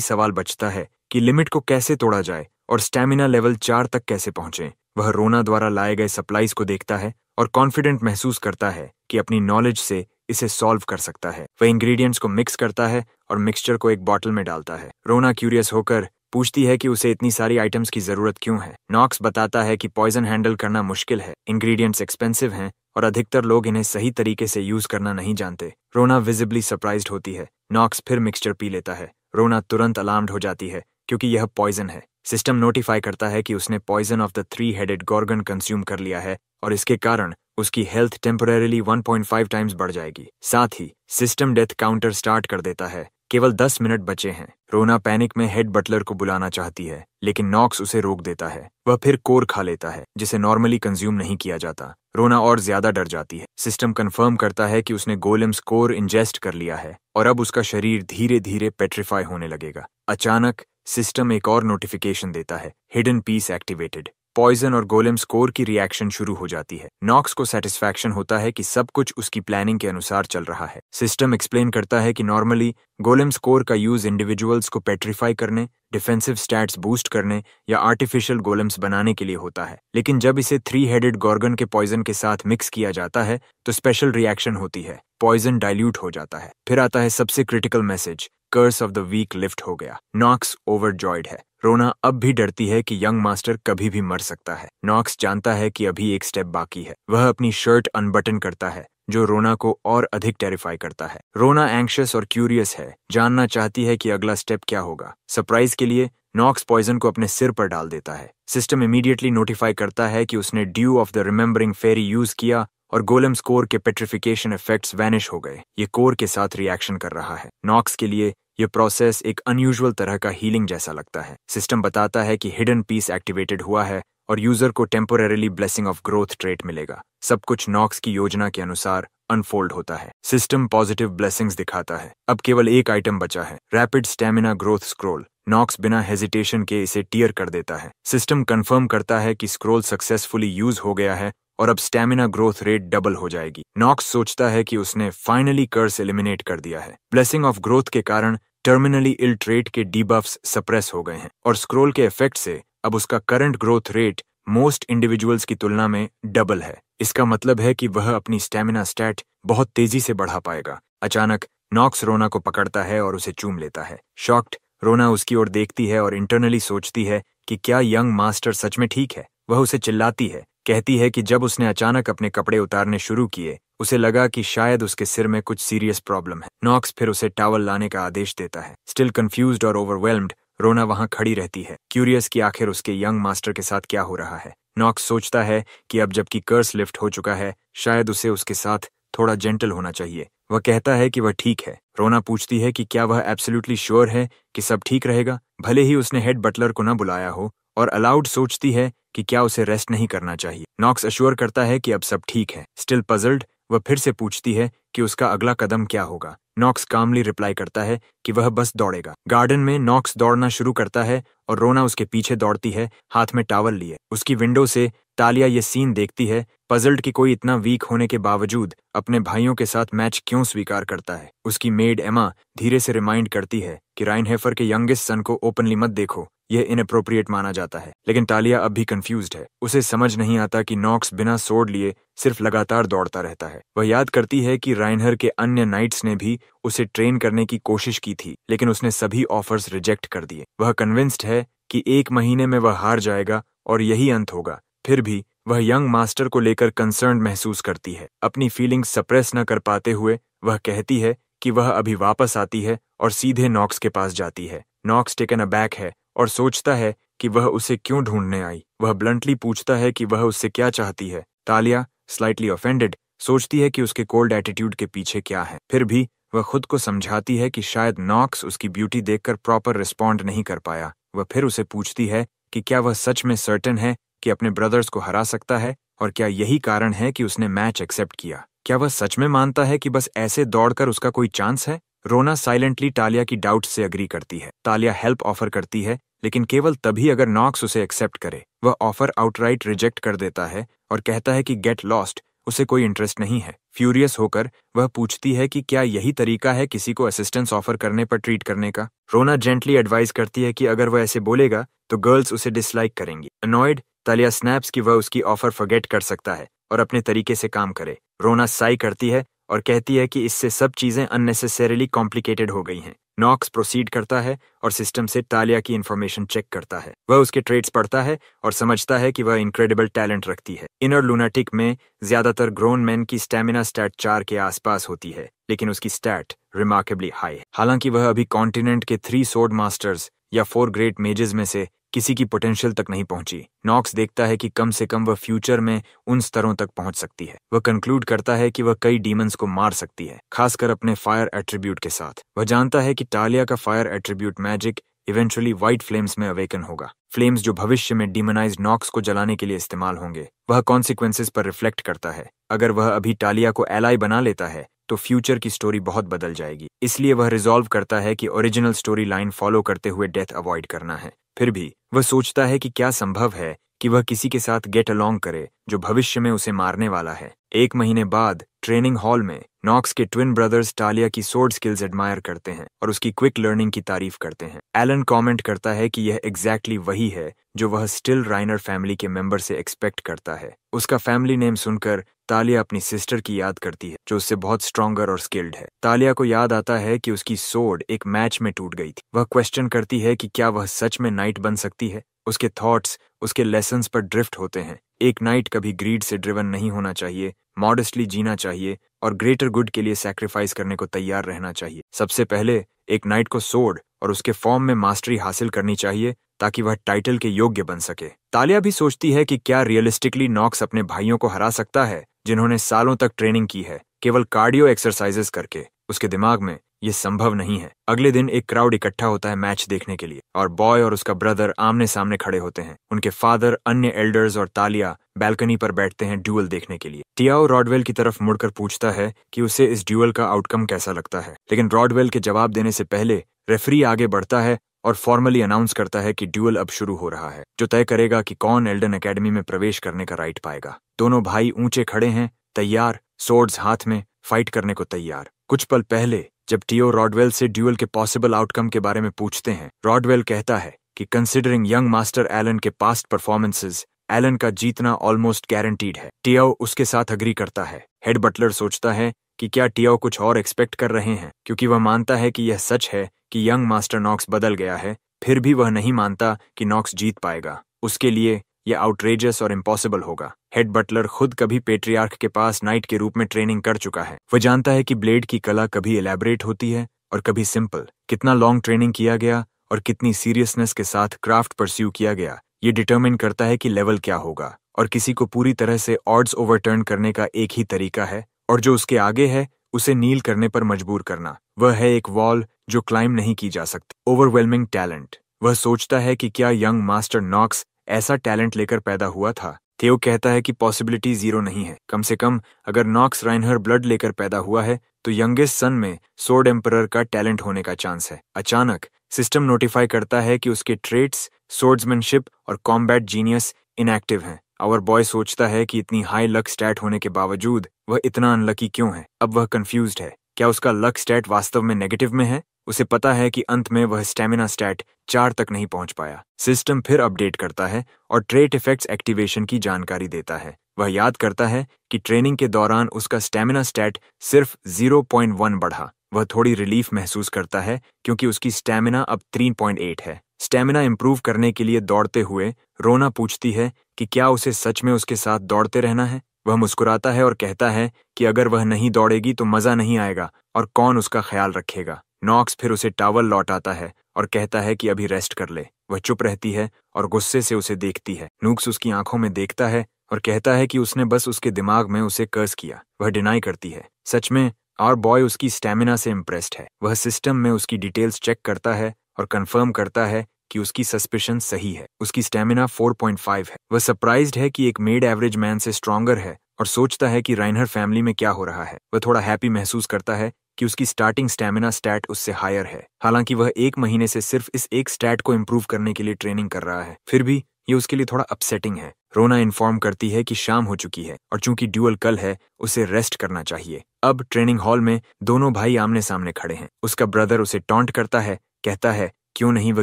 सवाल बचता है कि लिमिट को कैसे तोड़ा जाए और स्टैमिना लेवल 4 तक कैसे पहुंचे। वह रोना द्वारा लाए गए सप्लाईज को देखता है और कॉन्फिडेंट महसूस करता है कि अपनी नॉलेज से इसे सॉल्व कर सकता है। वह इंग्रेडिएंट्स को मिक्स करता है और मिक्सचर को एक बॉटल में डालता है। रोना क्यूरियस होकर पूछती है कि उसे इतनी सारी आइटम्स की जरूरत क्यों है। नॉक्स बताता है कि पॉइजन हैंडल करना मुश्किल है, इंग्रेडिएंट्स एक्सपेंसिव हैं और अधिकतर लोग इन्हें सही तरीके से यूज करना नहीं जानते। रोना विजिबली सरप्राइज्ड होती है। नॉक्स फिर मिक्सचर पी लेता है। रोना तुरंत अलार्म्ड हो जाती है क्योंकि यह पॉइजन है। सिस्टम नोटिफाई करता है कि उसने पॉइजन ऑफ द 3-हेडेड गॉर्गन कंज्यूम कर लिया है और इसके कारण उसकी हेल्थ टेम्परेरीली 1.5 टाइम्स बढ़ जाएगी। साथ ही सिस्टम डेथ काउंटर स्टार्ट कर देता है। केवल 10 मिनट बचे हैं। रोना पैनिक में हेड बटलर को बुलाना चाहती है, लेकिन नॉक्स उसे रोक देता है। वह फिर कोर खा लेता है, जिसे नॉर्मली कंज्यूम नहीं किया जाता। रोना और ज्यादा डर जाती है। सिस्टम कंफर्म करता है कि उसने गोलेम्स कोर इंजेस्ट कर लिया है और अब उसका शरीर धीरे धीरे पेट्रीफाई होने लगेगा। अचानक सिस्टम एक और नोटिफिकेशन देता है, हिडन पीस एक्टिवेटेड। पॉइजन और गोलेम्स कोर की रिएक्शन शुरू हो जाती है। नॉक्स को सेटिस्फैक्शन होता है कि सब कुछ उसकी प्लानिंग के अनुसार चल रहा है। सिस्टम एक्सप्लेन करता है कि नॉर्मली गोलेम्स कोर का यूज इंडिविजुअल्स को पेट्रीफाई करने, डिफेंसिव स्टैट्स बूस्ट करने या आर्टिफिशियल गोलेम्स बनाने के लिए होता है, लेकिन जब इसे 3-हेडेड गॉर्गन के पॉइजन के साथ मिक्स किया जाता है तो स्पेशल रिएक्शन होती है, पॉइजन डाइल्यूट हो जाता है। फिर आता है सबसे critical message, curse of the week lift हो गया। नॉक्स ओवरजॉयड है। रोना अब भी डरती है कि यंग मास्टर कभी भी मर सकता है। नॉक्स जानता है कि अभी एक स्टेप बाकी है। वह अपनी शर्ट अनबटन करता है, जो रोना को और अधिक टेरिफाई करता है। रोना एंग्शियस और क्यूरियस है, जानना चाहती है कि अगला स्टेप क्या होगा। सरप्राइज के लिए नॉक्स पॉइजन को अपने सिर पर डाल देता है। सिस्टम इमीडिएटली नोटिफाई करता है कि उसने dew of the remembering fairy use किया और गोलेम्स कोर के पेट्रिफिकेशन इफेक्ट्स वैनिश हो गए। ये कोर के साथ रिएक्शन कर रहा है। नॉक्स के लिए ये प्रोसेस एक अनयूजुअल तरह का हीलिंग जैसा लगता है। सिस्टम बताता है कि हिडन पीस एक्टिवेटेड हुआ है और यूजर को टेम्पोरेरीली ब्लेसिंग ऑफ ग्रोथ ट्रेट मिलेगा। सब कुछ नॉक्स की योजना के अनुसार अनफोल्ड होता है। सिस्टम पॉजिटिव ब्लेसिंग्स दिखाता है। अब केवल एक आइटम बचा है, rapid stamina growth scroll. Knox बिना हेजिटेशन के इसे टीयर कर देता है। सिस्टम कंफर्म करता है कि स्क्रोल सक्सेसफुली यूज हो गया है और अब स्टैमिना ग्रोथ रेट डबल हो जाएगी। नॉक्स सोचता है कि उसने फाइनली कर्स एलिमिनेट कर दिया है। ब्लेसिंग ऑफ ग्रोथ के कारण टर्मिनली इल ट्रेट के डीबफ्स सप्रेस हो गए हैं और स्क्रोल के इफेक्ट से अब उसका current growth rate most individuals की तुलना में डबल है। इसका मतलब है कि वह अपनी स्टैमिना स्टैट बहुत तेजी से बढ़ा पाएगा। अचानक नॉक्स रोना को पकड़ता है और उसे चूम लेता है। शॉक्ड रोना उसकी ओर देखती है और इंटरनली सोचती है कि क्या यंग मास्टर सच में ठीक है। वह उसे चिल्लाती है, कहती है कि जब उसने अचानक अपने कपड़े उतारने शुरू किए उसे लगा कि शायद उसके सिर में कुछ सीरियस प्रॉब्लम है। नॉक्स फिर उसे टॉवल लाने का आदेश देता है। स्टिल कंफ्यूज्ड और ओवरवेल्म्ड रोना वहां खड़ी रहती है, क्यूरियस कि आखिर उसके यंग मास्टर के साथ क्या हो रहा है। नॉक्स सोचता है कि अब जबकि कर्स लिफ्ट हो चुका है शायद उसे उसके साथ थोड़ा जेंटल होना चाहिए। वह कहता है कि वह ठीक है। रोना पूछती है कि क्या वह एब्सोल्युटली श्योर है कि सब ठीक रहेगा, भले ही उसने हेड बटलर को न बुलाया हो, और अलाउड सोचती है कि क्या उसे रेस्ट नहीं करना चाहिए। नॉक्स अश्योर करता है कि अब सब ठीक है। स्टिल पजल्ड वह फिर से पूछती है कि उसका अगला कदम क्या होगा। नॉक्स कामली रिप्लाई करता है कि वह बस दौड़ेगा। गार्डन में नॉक्स दौड़ना शुरू करता है और रोना उसके पीछे दौड़ती है, हाथ में टॉवल लिए। उसकी विंडो से तालिया ये सीन देखती है, पजल्ड कि कोई इतना वीक होने के बावजूद अपने भाइयों के साथ मैच क्यों स्वीकार करता है। उसकी मेड एमा धीरे से रिमाइंड करती है कि राइनहेफर के यंगेस्ट सन को ओपनली मत देखो, यह इनअप्रोप्रिएट माना जाता है। लेकिन तालिया अब भी कंफ्यूज्ड है। उसे समझ नहीं आता कि नॉक्स बिना सोड लिए सिर्फ लगातार दौड़ता रहता है। वह याद करती है कि राइनहर के अन्य नाइट्स ने भी उसे ट्रेन करने की कोशिश की थी, लेकिन उसने सभी ऑफर्स रिजेक्ट कर दिए। वह कन्विंस्ड है कि 1 महीने में वह हार जाएगा और यही अंत होगा। फिर भी वह यंग मास्टर को लेकर कंसर्न महसूस करती है। अपनी फीलिंग्स सप्रेस न कर पाते हुए वह कहती है कि वह अभी वापस आती है और सीधे नॉक्स के पास जाती है। नॉक्स टेकन अबैक है और सोचता है कि वह उसे क्यों ढूंढने आई। वह ब्लंटली पूछता है कि वह उससे क्या चाहती है। तालिया स्लाइटली ऑफेंडेड सोचती है कि उसके कोल्ड एटीट्यूड के पीछे क्या है। फिर भी वह खुद को समझाती है कि शायद नॉक्स उसकी ब्यूटी देखकर प्रॉपर रिस्पॉन्ड नहीं कर पाया। वह फिर उसे पूछती है कि क्या वह सच में सर्टेन है कि अपने ब्रदर्स को हरा सकता है, और क्या यही कारण है कि उसने मैच एक्सेप्ट किया। क्या वह सच में मानता है कि बस ऐसे दौड़कर उसका कोई चांस है। रोना साइलेंटली तालिया की डाउट से अग्री करती है। तालिया हेल्प ऑफर करती है, लेकिन केवल तभी अगर नॉक्स उसे एक्सेप्ट करे। वह ऑफर आउटराइट रिजेक्ट कर देता है और कहता है कि गेट लॉस्ट, उसे कोई इंटरेस्ट नहीं है। फ्यूरियस होकर वह पूछती है कि क्या यही तरीका है किसी को असिस्टेंस ऑफर करने पर ट्रीट करने का। रोना जेंटली एडवाइस करती है कि अगर वह ऐसे बोलेगा तो गर्ल्स उसे डिसलाइक करेंगी। अनॉयड, तालिया स्नैप्स कि वह उसकी ऑफर फॉरगेट कर सकता है और अपने तरीके से काम करे। रोना साई करती है और कहती है कि इससे सब चीजें अननेसेसरीली कॉम्प्लिकेटेड हो गई हैं। नॉक्स प्रोसीड करता है और सिस्टम से तालिया की इंफॉर्मेशन चेक करता है। वह उसके ट्रेड्स पढ़ता है और समझता है कि वह इनक्रेडिबल टैलेंट रखती है। इनर लूनाटिक में ज्यादातर ग्रोन मैन की स्टैमिना स्टैट 4 के आसपास होती है, लेकिन उसकी स्टैट रिमार्केबली हाई है। हालांकि वह अभी कॉन्टिनेंट के 3 सोर्ड मास्टर्स या 4 ग्रेट मेजेस में से किसी की पोटेंशियल तक नहीं पहुंची। नॉक्स देखता है कि कम से कम वह फ्यूचर में उन स्तरों तक पहुंच सकती है। वह कंक्लूड करता है कि वह कई डीमंस को मार सकती है, खासकर अपने फायर एट्रीब्यूट के साथ। वह जानता है कि तालिया का fire attribute magic eventually white flames में अवेकन होगा, फ्लेम्स जो भविष्य में डीमनाइज्ड नॉक्स को जलाने के लिए इस्तेमाल होंगे। वह कॉन्सिक्वेंसेस पर रिफ्लेक्ट करता है। अगर वह अभी तालिया को एलाई बना लेता है तो फ्यूचर की स्टोरी बहुत बदल जाएगी। इसलिए वह रिजॉल्व करता है कि ओरिजिनल स्टोरी लाइन फॉलो करते हुए डेथ अवॉइड करना है। फिर भी वह सोचता है कि क्या संभव है कि वह किसी के साथ गेट अलोंग करे जो भविष्य में उसे मारने वाला है। 1 महीने बाद ट्रेनिंग हॉल में नॉक्स के ट्विन ब्रदर्स तालिया की सोर्ड स्किल्स एडमायर करते हैं और उसकी क्विक लर्निंग की तारीफ करते हैं। एलन कमेंट करता है कि यह एग्जैक्टली वही है जो वह स्टिल राइनर फैमिली के मेंबर से एक्सपेक्ट करता है। उसका फैमिली नेम सुनकर तालिया अपनी सिस्टर की याद करती है जो उससे बहुत स्ट्रॉन्गर और स्किल्ड है। तालिया को याद आता है कि उसकी सोर्ड एक मैच में टूट गई थी। वह क्वेश्चन करती है कि क्या वह सच में नाइट बन सकती है। उसके थॉट्स उसके लेसन्स पर ड्रिफ्ट होते हैं। एक नाइट कभी ग्रीड से ड्रिवन नहीं होना चाहिए, मॉडेस्टली जीना चाहिए और ग्रेटर गुड के लिए सैक्रिफाइस करने को तैयार रहना चाहिए। सबसे पहले एक नाइट को सोर्ड और उसके फॉर्म में मास्टरी हासिल करनी चाहिए ताकि वह टाइटल के योग्य बन सके। तालिया भी सोचती है कि क्या रियलिस्टिकली नॉक्स अपने भाइयों को हरा सकता है जिन्होंने सालों तक ट्रेनिंग की है केवल कार्डियो एक्सरसाइजेस करके। उसके दिमाग में ये संभव नहीं है। अगले दिन एक क्राउड इकट्ठा होता है मैच देखने के लिए और बॉय और उसका ब्रदर आमने सामने खड़े होते हैं। उनके फादर, अन्य एल्डर्स और तालिया बैल्कनी पर बैठते हैं ड्यूअल देखने के लिए। टियाओ रॉडवेल की तरफ मुड़कर पूछता है कि उसे इस ड्यूअल का आउटकम कैसा लगता है, लेकिन रॉडवेल के जवाब देने से पहले रेफरी आगे बढ़ता है और फॉर्मली अनाउंस करता है कि ड्यूअल अब शुरू हो रहा है, जो तय करेगा कि कौन एल्डन एकेडमी में प्रवेश करने का राइट पाएगा। दोनों भाई ऊंचे खड़े हैं, तैयार, सोर्ड्स हाथ में, फाइट करने को तैयार। कुछ पल पहले जब टियो रॉडवेल से ड्यूअल के पॉसिबल आउटकम के बारे में पूछते हैं, रॉडवेल कहता है कि कंसिडरिंग यंग मास्टर एलन के पास्ट परफॉर्मेंसेस, एलन का जीतना ऑलमोस्ट गारंटीड है। टियो उसके साथ अग्री करता है। हेड बटलर सोचता है कि क्या टियो कुछ और एक्सपेक्ट कर रहे हैं, क्योंकि वह मानता है कि यह सच है कि यंग मास्टर नॉक्स बदल गया है। फिर भी वह नहीं मानता कि नॉक्स जीत पाएगा। उसके लिए यह आउटरेजियस और इम्पॉसिबल होगा। हेड बटलर खुद कभी पेट्रियार्क के पास नाइट के रूप में ट्रेनिंग कर चुका है। वह जानता है कि ब्लेड की कला कभी एलैबोरेट होती है और कभी सिंपल। कितना लॉन्ग ट्रेनिंग किया गया और कितनी सीरियसनेस के साथ क्राफ्ट परस्यू किया गया, ये डिटरमिन करता है कि लेवल क्या होगा। और किसी को पूरी तरह से ऑड्स ओवरटर्न करने का एक ही तरीका है, और जो उसके आगे है उसे नील करने पर मजबूर करना। वह है एक वॉल जो क्लाइम नहीं की जा सकती। Overwhelming talent. वह सोचता है कि क्या यंग मास्टर नॉक्स ऐसा टैलेंट लेकर पैदा हुआ था। थियो कहता है कि पॉसिबिलिटी 0 नहीं है। कम से कम अगर नॉक्स राइनहर ब्लड लेकर पैदा हुआ है तो यंगेस्ट सन में सोर्ड एम्परर का टैलेंट होने का चांस है। अचानक सिस्टम नोटिफाई करता है कि उसके ट्रेट्स, सोर्ड्समैनशिप और कॉम्बैट जीनियस इनएक्टिव हैं। आवर बॉय सोचता है कि इतनी हाई लक स्टैट होने के बावजूद वह इतना अनलकी क्यों है। अब वह कंफ्यूज्ड है। क्या उसका लक स्टैट वास्तव में नेगेटिव में है? उसे पता है कि अंत में वह स्टैमिना स्टैट 4 तक नहीं पहुंच पाया। सिस्टम फिर अपडेट करता है और ट्रेट इफेक्ट्स एक्टिवेशन की जानकारी देता है। वह याद करता है कि ट्रेनिंग के दौरान उसका स्टैमिना स्टैट सिर्फ 0.1 बढ़ा। वह थोड़ी रिलीफ महसूस करता है क्योंकि उसकी स्टैमिना अब 3.8 है। स्टैमिना इंप्रूव करने के लिए दौड़ते हुए रोना पूछती है कि क्या उसे सच में उसके साथ दौड़ते रहना है। वह मुस्कुराता है और कहता है कि अगर वह नहीं दौड़ेगी तो मजा नहीं आएगा और कौन उसका ख्याल रखेगा। नॉक्स फिर उसे टॉवल लौटाता है और कहता है कि अभी रेस्ट कर ले। वह चुप रहती है और गुस्से से उसे देखती है। नूक्स उसकी आंखों में देखता है और कहता है कि उसने बस उसके दिमाग में उसे कर्स किया। वह डिनाई करती है। सच में और बॉय उसकी स्टैमिना से इम्प्रेस्ड है। वह सिस्टम में उसकी डिटेल्स चेक करता है और कंफर्म करता है कि उसकी सस्पिशन सही है। उसकी स्टैमिना 4.5 है। वह सरप्राइज्ड है कि एक मेड एवरेज मैन से स्ट्रॉन्गर है और सोचता है कि राइनहर फैमिली में क्या हो रहा है। वह थोड़ा हैप्पी महसूस करता है कि उसकी स्टार्टिंग स्टैमिना स्टैट उससे हायर है। हालांकि वह 1 महीने से सिर्फ इस एक स्टैट को इम्प्रूव करने के लिए ट्रेनिंग कर रहा है, फिर भी ये उसके लिए थोड़ा अपसेटिंग है। रोना इन्फॉर्म करती है कि शाम हो चुकी है और चूंकि ड्यूअल कल है, उसे रेस्ट करना चाहिए। अब ट्रेनिंग हॉल में दोनों भाई आमने सामने खड़े हैं। उसका ब्रदर उसे टॉन्ट करता है, कहता है क्यों नहीं वह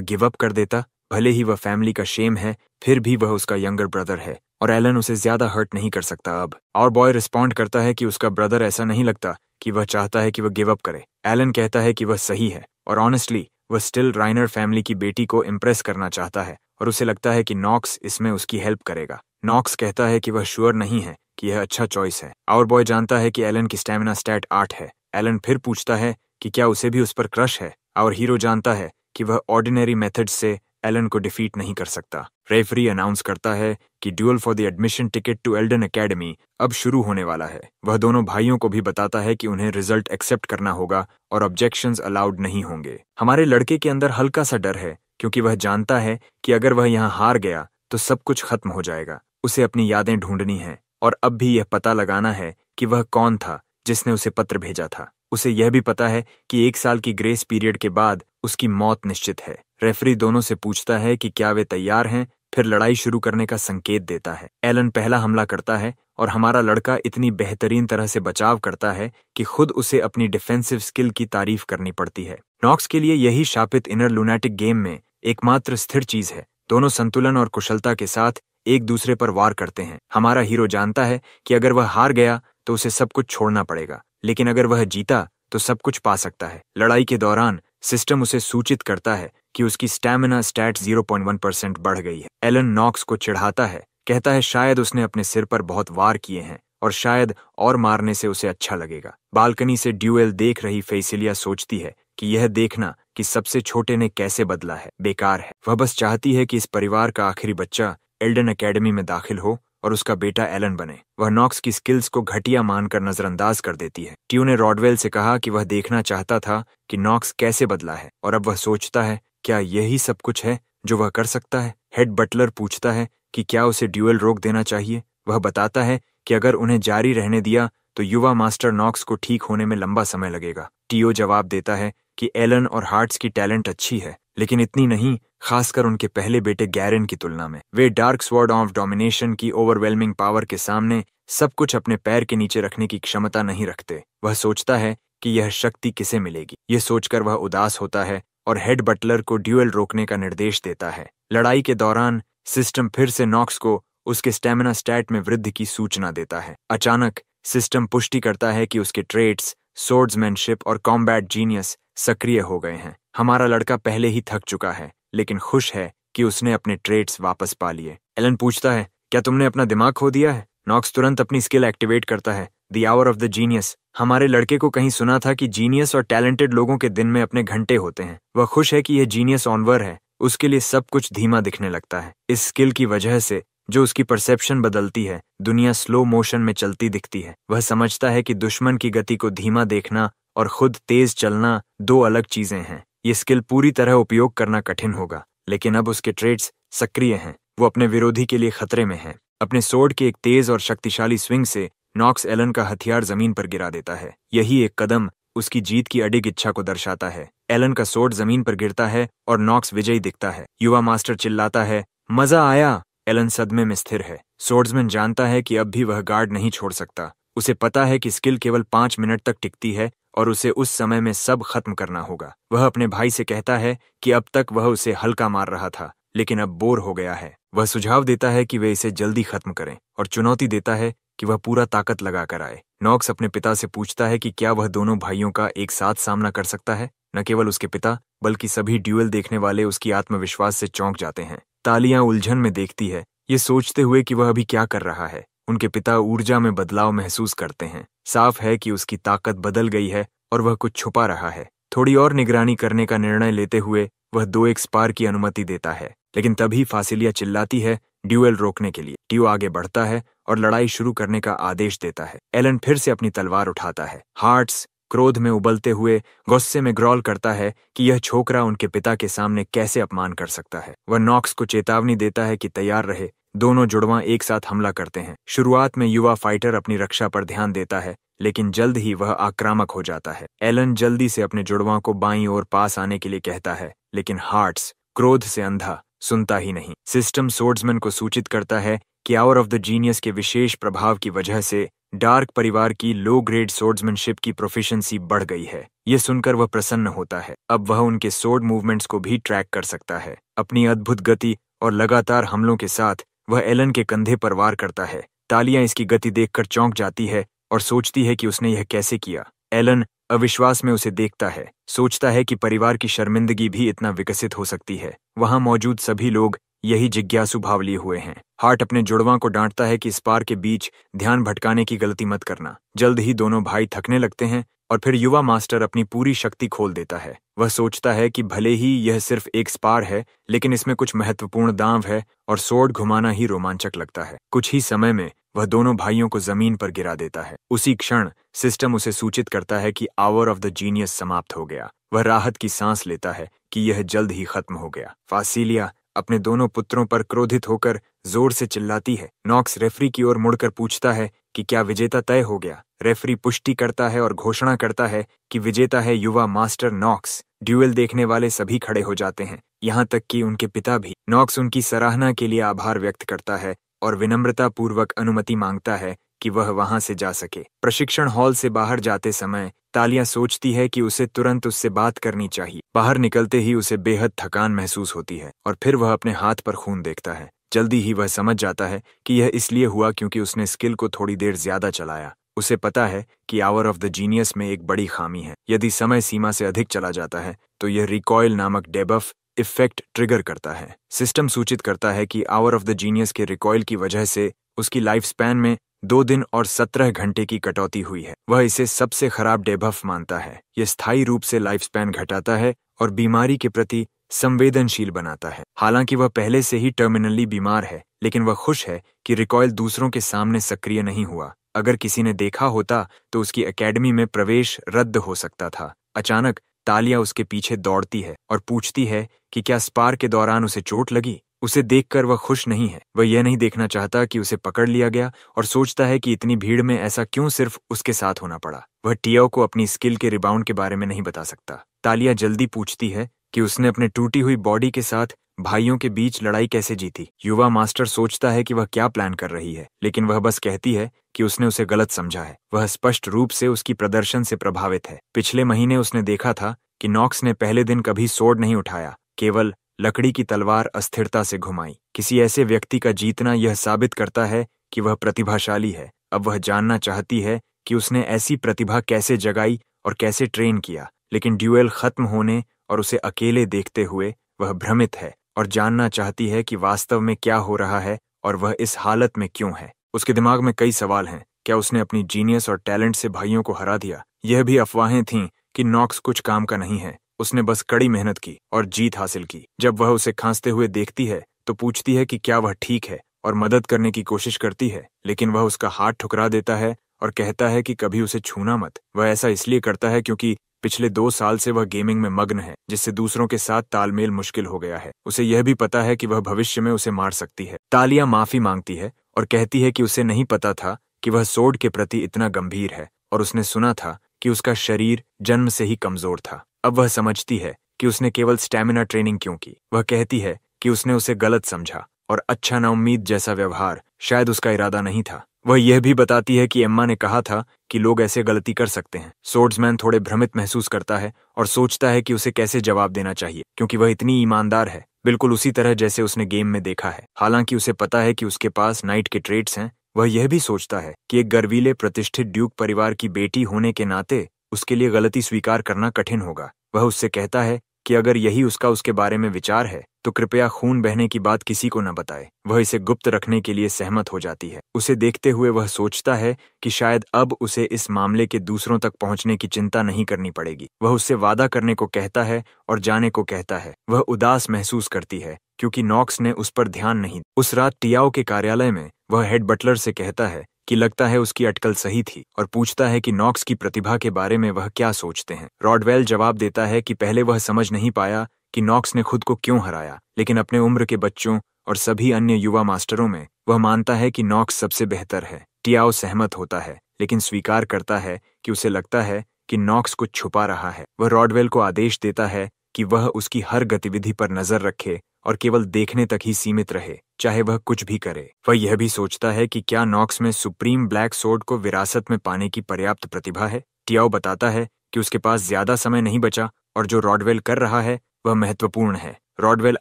गिव अप कर देता। भले ही वह फैमिली का शेम है, फिर भी वह उसका यंगर ब्रदर है और एलन उसे ज्यादा हर्ट नहीं कर सकता अब। और बॉय रिस्पॉन्ड करता है कि उसका ब्रदर ऐसा नहीं लगता कि वह चाहता है कि वह गिव अप करे। एलन कहता है कि वह सही है और ऑनेस्टली वह स्टिल राइनर फैमिली की बेटी को इम्प्रेस करना चाहता है और उसे लगता है कि नॉक्स इसमें उसकी हेल्प करेगा। नॉक्स कहता है कि वह श्योर नहीं है कि यह अच्छा चॉइस है। और बॉय जानता है कि एलन की स्टैमिना स्टैट 8 है। एलन फिर पूछता है कि क्या उसे भी उस पर क्रश है और हीरो जानता है कि वह ऑर्डिनरी मेथड से एलन को डिफीट नहीं कर सकता। रेफरी अनाउंस करता है कि duel for the admission ticket to Alden academy अब शुरू होने वाला है। वह दोनों भाइयों को भी बताता है कि उन्हें रिजल्ट एक्सेप्ट करना होगा और ऑब्जेक्शंस अलाउड नहीं होंगे। हमारे लड़के के अंदर हल्का सा डर है क्योंकि वह जानता है कि अगर वह यहाँ हार गया तो सब कुछ खत्म हो जाएगा। उसे अपनी यादें ढूंढनी हैं और अब भी यह पता लगाना है कि वह कौन था जिसने उसे पत्र भेजा था। उसे यह भी पता है कि 1 साल की ग्रेस पीरियड के बाद उसकी मौत निश्चित है। रेफरी दोनों से पूछता है कि क्या वे तैयार हैं, फिर लड़ाई शुरू करने का संकेत देता है। एलन पहला हमला करता है और हमारा लड़का इतनी बेहतरीन तरह से बचाव करता है कि खुद उसे अपनी डिफेंसिव स्किल की तारीफ करनी पड़ती है। नॉक्स के लिए यही शापित इनर लूनाटिक गेम में एकमात्र स्थिर चीज है। दोनों संतुलन और कुशलता के साथ एक दूसरे पर वार करते हैं। हमारा हीरो जानता है कि अगर वह हार गया तो उसे सब कुछ छोड़ना पड़ेगा, लेकिन अगर वह जीता तो सब कुछ पा सकता है। लड़ाई के दौरान सिस्टम उसे सूचित करता है कि उसकी स्टैमिना स्टैट 0.1% बढ़ गई है। एलन नॉक्स को चिढ़ाता है, कहता है शायद उसने अपने सिर पर बहुत वार किए हैं और शायद और मारने से उसे अच्छा लगेगा। बालकनी से ड्यूएल देख रही फेसिलिया सोचती है कि यह देखना कि सबसे छोटे ने कैसे बदला है बेकार है। वह बस चाहती है कि इस परिवार का आखिरी बच्चा एल्डन एकेडमी में दाखिल हो और उसका बेटा एलन बने। वह नॉक्स की स्किल्स को घटिया मानकर नजरअंदाज कर देती है। ट्यू ने रॉडवेल से कहा कि वह देखना चाहता था कि नॉक्स कैसे बदला है और अब वह सोचता है क्या यही सब कुछ है जो वह कर सकता है। हेड बटलर पूछता है कि क्या उसे ड्यूएल रोक देना चाहिए। वह बताता है कि अगर उन्हें जारी रहने दिया तो युवा मास्टर नॉक्स को ठीक होने में लंबा समय लगेगा। टीओ जवाब देता है कि एलन और हार्ट्स की टैलेंट अच्छी है, लेकिन इतनी नहीं, खासकर उनके पहले बेटे गैरन की तुलना में। वे डार्क स्वॉर्ड ऑफ डोमिनेशन की ओवरवेलमिंग पावर के सामने सब कुछ अपने पैर के नीचे रखने की क्षमता नहीं रखते। वह सोचता है कि यह शक्ति किसे मिलेगी। यह सोचकर वह उदास होता है और हेड बटलर को ड्यूएल रोकने का निर्देश देता है। लड़ाई के दौरान सिस्टम फिर से नॉक्स को उसके स्टैमिना स्टैट में वृद्धि की सूचना देता है। अचानक सिस्टम पुष्टि करता है कि उसके ट्रेट्स, सोर्ड्समैनशिप और कॉम्बैट जीनियस सक्रिय हो गए हैं। हमारा लड़का पहले ही थक चुका है, लेकिन खुश है कि उसने अपने ट्रेट्स वापस पा लिए। एलन पूछता है क्या तुमने अपना दिमाग खो दिया है। नॉक्स तुरंत अपनी स्किल एक्टिवेट करता है, the hour of the genius. हमारे लड़के को कहीं सुना था कि जीनियस और टैलेंटेड लोगों के दिन में अपने घंटे होते हैं। वह खुश है कि यह जीनियस ऑनवर है। उसके लिए सब कुछ धीमा दिखने लगता है। इस स्किल की वजह से जो उसकी परसेप्शन बदलती है, दुनिया स्लो मोशन में चलती दिखती है। वह समझता है कि दुश्मन की गति को धीमा देखना और खुद तेज चलना 2 अलग चीजें हैं। ये स्किल पूरी तरह उपयोग करना कठिन होगा, लेकिन अब उसके ट्रेड्स सक्रिय हैं। वो अपने विरोधी के लिए खतरे में है। अपने सोर्ड के एक तेज और शक्तिशाली स्विंग से नॉक्स एलन का हथियार जमीन पर गिरा देता है। यही एक कदम उसकी जीत की अडिग इच्छा को दर्शाता है। एलन का सोर्ड जमीन पर गिरता है और नॉक्स विजयी दिखता है। युवा मास्टर चिल्लाता है, मजा आया। एलन सदमे में स्थिर है। सोर्ड्समैन जानता है कि अब भी वह गार्ड नहीं छोड़ सकता। उसे पता है कि स्किल केवल 5 मिनट तक टिकती है और उसे उस समय में सब खत्म करना होगा। वह अपने भाई से कहता है कि अब तक वह उसे हल्का मार रहा था, लेकिन अब बोर हो गया है। वह सुझाव देता है कि वे इसे जल्दी खत्म करें और चुनौती देता है कि वह पूरा ताकत लगा कर आए। नॉक्स अपने पिता से पूछता है कि क्या वह दोनों भाइयों का एक साथ सामना कर सकता है। न केवल उसके पिता बल्कि सभी ड्यूएल देखने वाले उसकी आत्मविश्वास से चौंक जाते हैं। तालियां उलझन में देखती है, ये सोचते हुए कि वह अभी क्या कर रहा है। उनके पिता ऊर्जा में बदलाव महसूस करते हैं। साफ है कि उसकी ताकत बदल गई है और वह कुछ छुपा रहा है। थोड़ी और निगरानी करने का निर्णय लेते हुए वह 2 एक्सपार की अनुमति देता है, लेकिन तभी फासिलिया चिल्लाती है ड्यूएल रोकने के लिए। ड्यू आगे बढ़ता है और लड़ाई शुरू करने का आदेश देता है। एलन फिर से अपनी तलवार उठाता है। हार्ट्स क्रोध में उबलते हुए गुस्से में ग्रॉल करता है कि यह छोकरा उनके पिता के सामने कैसे अपमान कर सकता है। वह नॉक्स को चेतावनी देता है कि तैयार रहे, दोनों जुड़वां एक साथ हमला करते हैं। शुरुआत में युवा फाइटर अपनी रक्षा पर ध्यान देता है, लेकिन जल्द ही वह आक्रामक हो जाता है। एलन जल्दी से अपने जुड़वां को बाईं ओर पास आने के लिए कहता है, लेकिन हार्ट्स क्रोध से अंधा सुनता ही नहीं। सिस्टम सोर्ड्समैन को सूचित करता है कि आवर ऑफ द जीनियस के विशेष प्रभाव की वजह से डार्क परिवार की लो ग्रेड सोर्ड्समैनशिप की प्रोफिशिएंसी बढ़ गई है। ये सुनकर वह प्रसन्न होता है। अब वह उनके सोर्ड मूवमेंट्स को भी ट्रैक कर सकता है। अपनी अद्भुत गति और लगातार हमलों के साथ वह एलन के कंधे पर वार करता है। तालियां इसकी गति देखकर चौंक जाती है और सोचती है कि उसने यह कैसे किया। एलन अविश्वास में उसे देखता है, सोचता है कि परिवार की शर्मिंदगी भी इतना विकसित हो सकती है। वहां मौजूद सभी लोग यही जिज्ञासु भाव लिए हुए हैं। हार्ट अपने जुड़वां को डांटता है कि इस पार के बीच ध्यान भटकाने की गलती मत करना। जल्द ही दोनों भाई थकने लगते हैं और फिर युवा मास्टर अपनी पूरी शक्ति खोल देता है। वह सोचता है कि भले ही यह सिर्फ एक स्पार है, लेकिन इसमें कुछ महत्वपूर्ण दांव है और सोर्ड घुमाना ही रोमांचक लगता है। कुछ ही समय में वह दोनों भाइयों को जमीन पर गिरा देता है। उसी क्षण सिस्टम उसे सूचित करता है कि आवर ऑफ द जीनियस समाप्त हो गया। वह राहत की सांस लेता है कि यह जल्द ही खत्म हो गया। फासिलिया अपने दोनों पुत्रों पर क्रोधित होकर जोर से चिल्लाती है। नॉक्स रेफरी की ओर मुड़कर पूछता है कि क्या विजेता तय हो गया। रेफरी पुष्टि करता है और घोषणा करता है कि विजेता है युवा मास्टर नॉक्स। ड्यूएल देखने वाले सभी खड़े हो जाते हैं, यहाँ तक कि उनके पिता भी। नॉक्स उनकी सराहना के लिए आभार व्यक्त करता है और विनम्रता पूर्वक अनुमति मांगता है कि वह वहां से जा सके। प्रशिक्षण हॉल से बाहर जाते समय तालिया सोचती है कि उसे तुरंत उससे बात करनी चाहिए। बाहर निकलते ही उसे बेहद थकान महसूस होती है और फिर वह अपने हाथ पर खून देखता है। जल्दी ही वह समझ जाता है कि यह इसलिए हुआ क्योंकि उसने स्किल को थोड़ी देर ज्यादा चलाया। उसे पता है कि आवर ऑफ द जीनियस में एक बड़ी खामी है। यदि समय सीमा से अधिक चला जाता है तो यह रिकॉइल नामक डेबफ इफेक्ट ट्रिगर करता है। सिस्टम सूचित करता है कि आवर ऑफ द जीनियस के रिकॉइल की वजह से उसकी लाइफ स्पैन में 2 दिन और 17 घंटे की कटौती हुई है। वह इसे सबसे खराब डेबफ मानता है। यह स्थायी रूप से लाइफ स्पैन घटाता है और बीमारी के प्रति संवेदनशील बनाता है। हालांकि वह पहले से ही टर्मिनली बीमार है, लेकिन वह खुश है कि रिकॉइल दूसरों के सामने सक्रिय नहीं हुआ। अगर किसी ने देखा होता तो उसकी एकेडमी में प्रवेश रद्द हो सकता था। अचानक तालिया उसके पीछे दौड़ती है और पूछती है कि क्या स्पार के दौरान उसे चोट लगी। उसे देखकर वह खुश नहीं है। वह यह नहीं देखना चाहता कि उसे पकड़ लिया गया और सोचता है कि इतनी भीड़ में ऐसा क्यों सिर्फ उसके साथ होना पड़ा। वह टियाओ को अपनी स्किल के रिबाउंड के बारे में नहीं बता सकता। तालिया जल्दी पूछती है कि उसने अपने टूटी हुई बॉडी के साथ भाइयों के बीच लड़ाई कैसे जीती। युवा मास्टर सोचता है कि वह क्या प्लान कर रही है, लेकिन वह बस कहती है कि उसने उसे गलत समझा है। वह स्पष्ट रूप से उसकी प्रदर्शन से प्रभावित है। पिछले महीने उसने देखा था कि नॉक्स ने पहले दिन कभी सोर्ड नहीं उठाया, केवल लकड़ी की तलवार अस्थिरता से घुमाई। किसी ऐसे व्यक्ति का जीतना यह साबित करता है कि वह प्रतिभाशाली है। अब वह जानना चाहती है कि उसने ऐसी प्रतिभा कैसे जगाई और कैसे ट्रेन किया। लेकिन ड्यूएल खत्म होने और उसे अकेले देखते हुए वह भ्रमित है और जानना चाहती है कि वास्तव में क्या हो रहा है और वह इस हालत में क्यों है। उसके दिमाग में कई सवाल हैं। क्या उसने अपनी जीनियस और टैलेंट से भाइयों को हरा दिया? यह भी अफवाहें थीं कि नॉक्स कुछ काम का नहीं है। उसने बस कड़ी मेहनत की और जीत हासिल की। जब वह उसे खांसते हुए देखती है तो पूछती है कि क्या वह ठीक है और मदद करने की कोशिश करती है, लेकिन वह उसका हाथ ठुकरा देता है और कहता है कि कभी उसे छूना मत। वह ऐसा इसलिए करता है क्योंकि पिछले 2 साल से वह गेमिंग में मग्न है, जिससे दूसरों के साथ तालमेल मुश्किल हो गया है। उसे यह भी पता है कि वह भविष्य में उसे मार सकती है। तालिया माफी मांगती है और कहती है कि उसे नहीं पता था कि वह सोर्ड के प्रति इतना गंभीर है और उसने सुना था कि उसका शरीर जन्म से ही कमजोर था। अब वह समझती है कि उसने केवल स्टैमिना ट्रेनिंग क्यों की। वह कहती है कि उसने उसे गलत समझा और अच्छा नाउम्मीद जैसा व्यवहार शायद उसका इरादा नहीं था। वह यह भी बताती है कि एम्मा ने कहा था कि लोग ऐसे गलती कर सकते हैं। सोर्ड्समैन थोड़े भ्रमित महसूस करता है और सोचता है कि उसे कैसे जवाब देना चाहिए, क्योंकि वह इतनी ईमानदार है, बिल्कुल उसी तरह जैसे उसने गेम में देखा है। हालांकि उसे पता है कि उसके पास नाइट के ट्रेट्स हैं। वह यह भी सोचता है कि एक गर्वीले प्रतिष्ठित ड्यूक परिवार की बेटी होने के नाते उसके लिए गलती स्वीकार करना कठिन होगा। वह उससे कहता है कि अगर यही उसके बारे में विचार है तो कृपया खून बहने की बात किसी को न बताए। वह इसे गुप्त रखने के लिए सहमत हो जाती है। उसे देखते हुए वह सोचता है कि शायद अब उसे इस मामले के दूसरों तक पहुंचने की चिंता नहीं करनी पड़ेगी। वह उससे वादा करने को कहता है और जाने को कहता है। वह उदास महसूस करती है क्योंकि नॉक्स ने उस पर ध्यान नहीं। उस रात टियाओ के कार्यालय में वह हेड बटलर से कहता है कि लगता है उसकी अटकल सही थी और पूछता है कि नॉक्स की प्रतिभा के बारे में वह क्या सोचते हैं। रॉडवेल जवाब देता है कि पहले वह समझ नहीं पाया कि नॉक्स ने खुद को क्यों हराया, लेकिन अपने उम्र के बच्चों और सभी अन्य युवा मास्टरों में वह मानता है कि नॉक्स सबसे बेहतर है। टियाओ सहमत होता है, लेकिन स्वीकार करता है कि उसे लगता है कि नॉक्स कुछ छुपा रहा है। वह रॉडवेल को आदेश देता है कि वह उसकी हर गतिविधि पर नजर रखे और केवल देखने तक ही सीमित रहे, चाहे वह कुछ भी करे। वह यह भी सोचता है कि क्या नॉक्स में सुप्रीम ब्लैक सोर्ड को विरासत में पाने की पर्याप्त प्रतिभा है। टियाओ बताता है कि उसके पास ज्यादा समय नहीं बचा और जो रॉडवेल कर रहा है वह महत्वपूर्ण है। रॉडवेल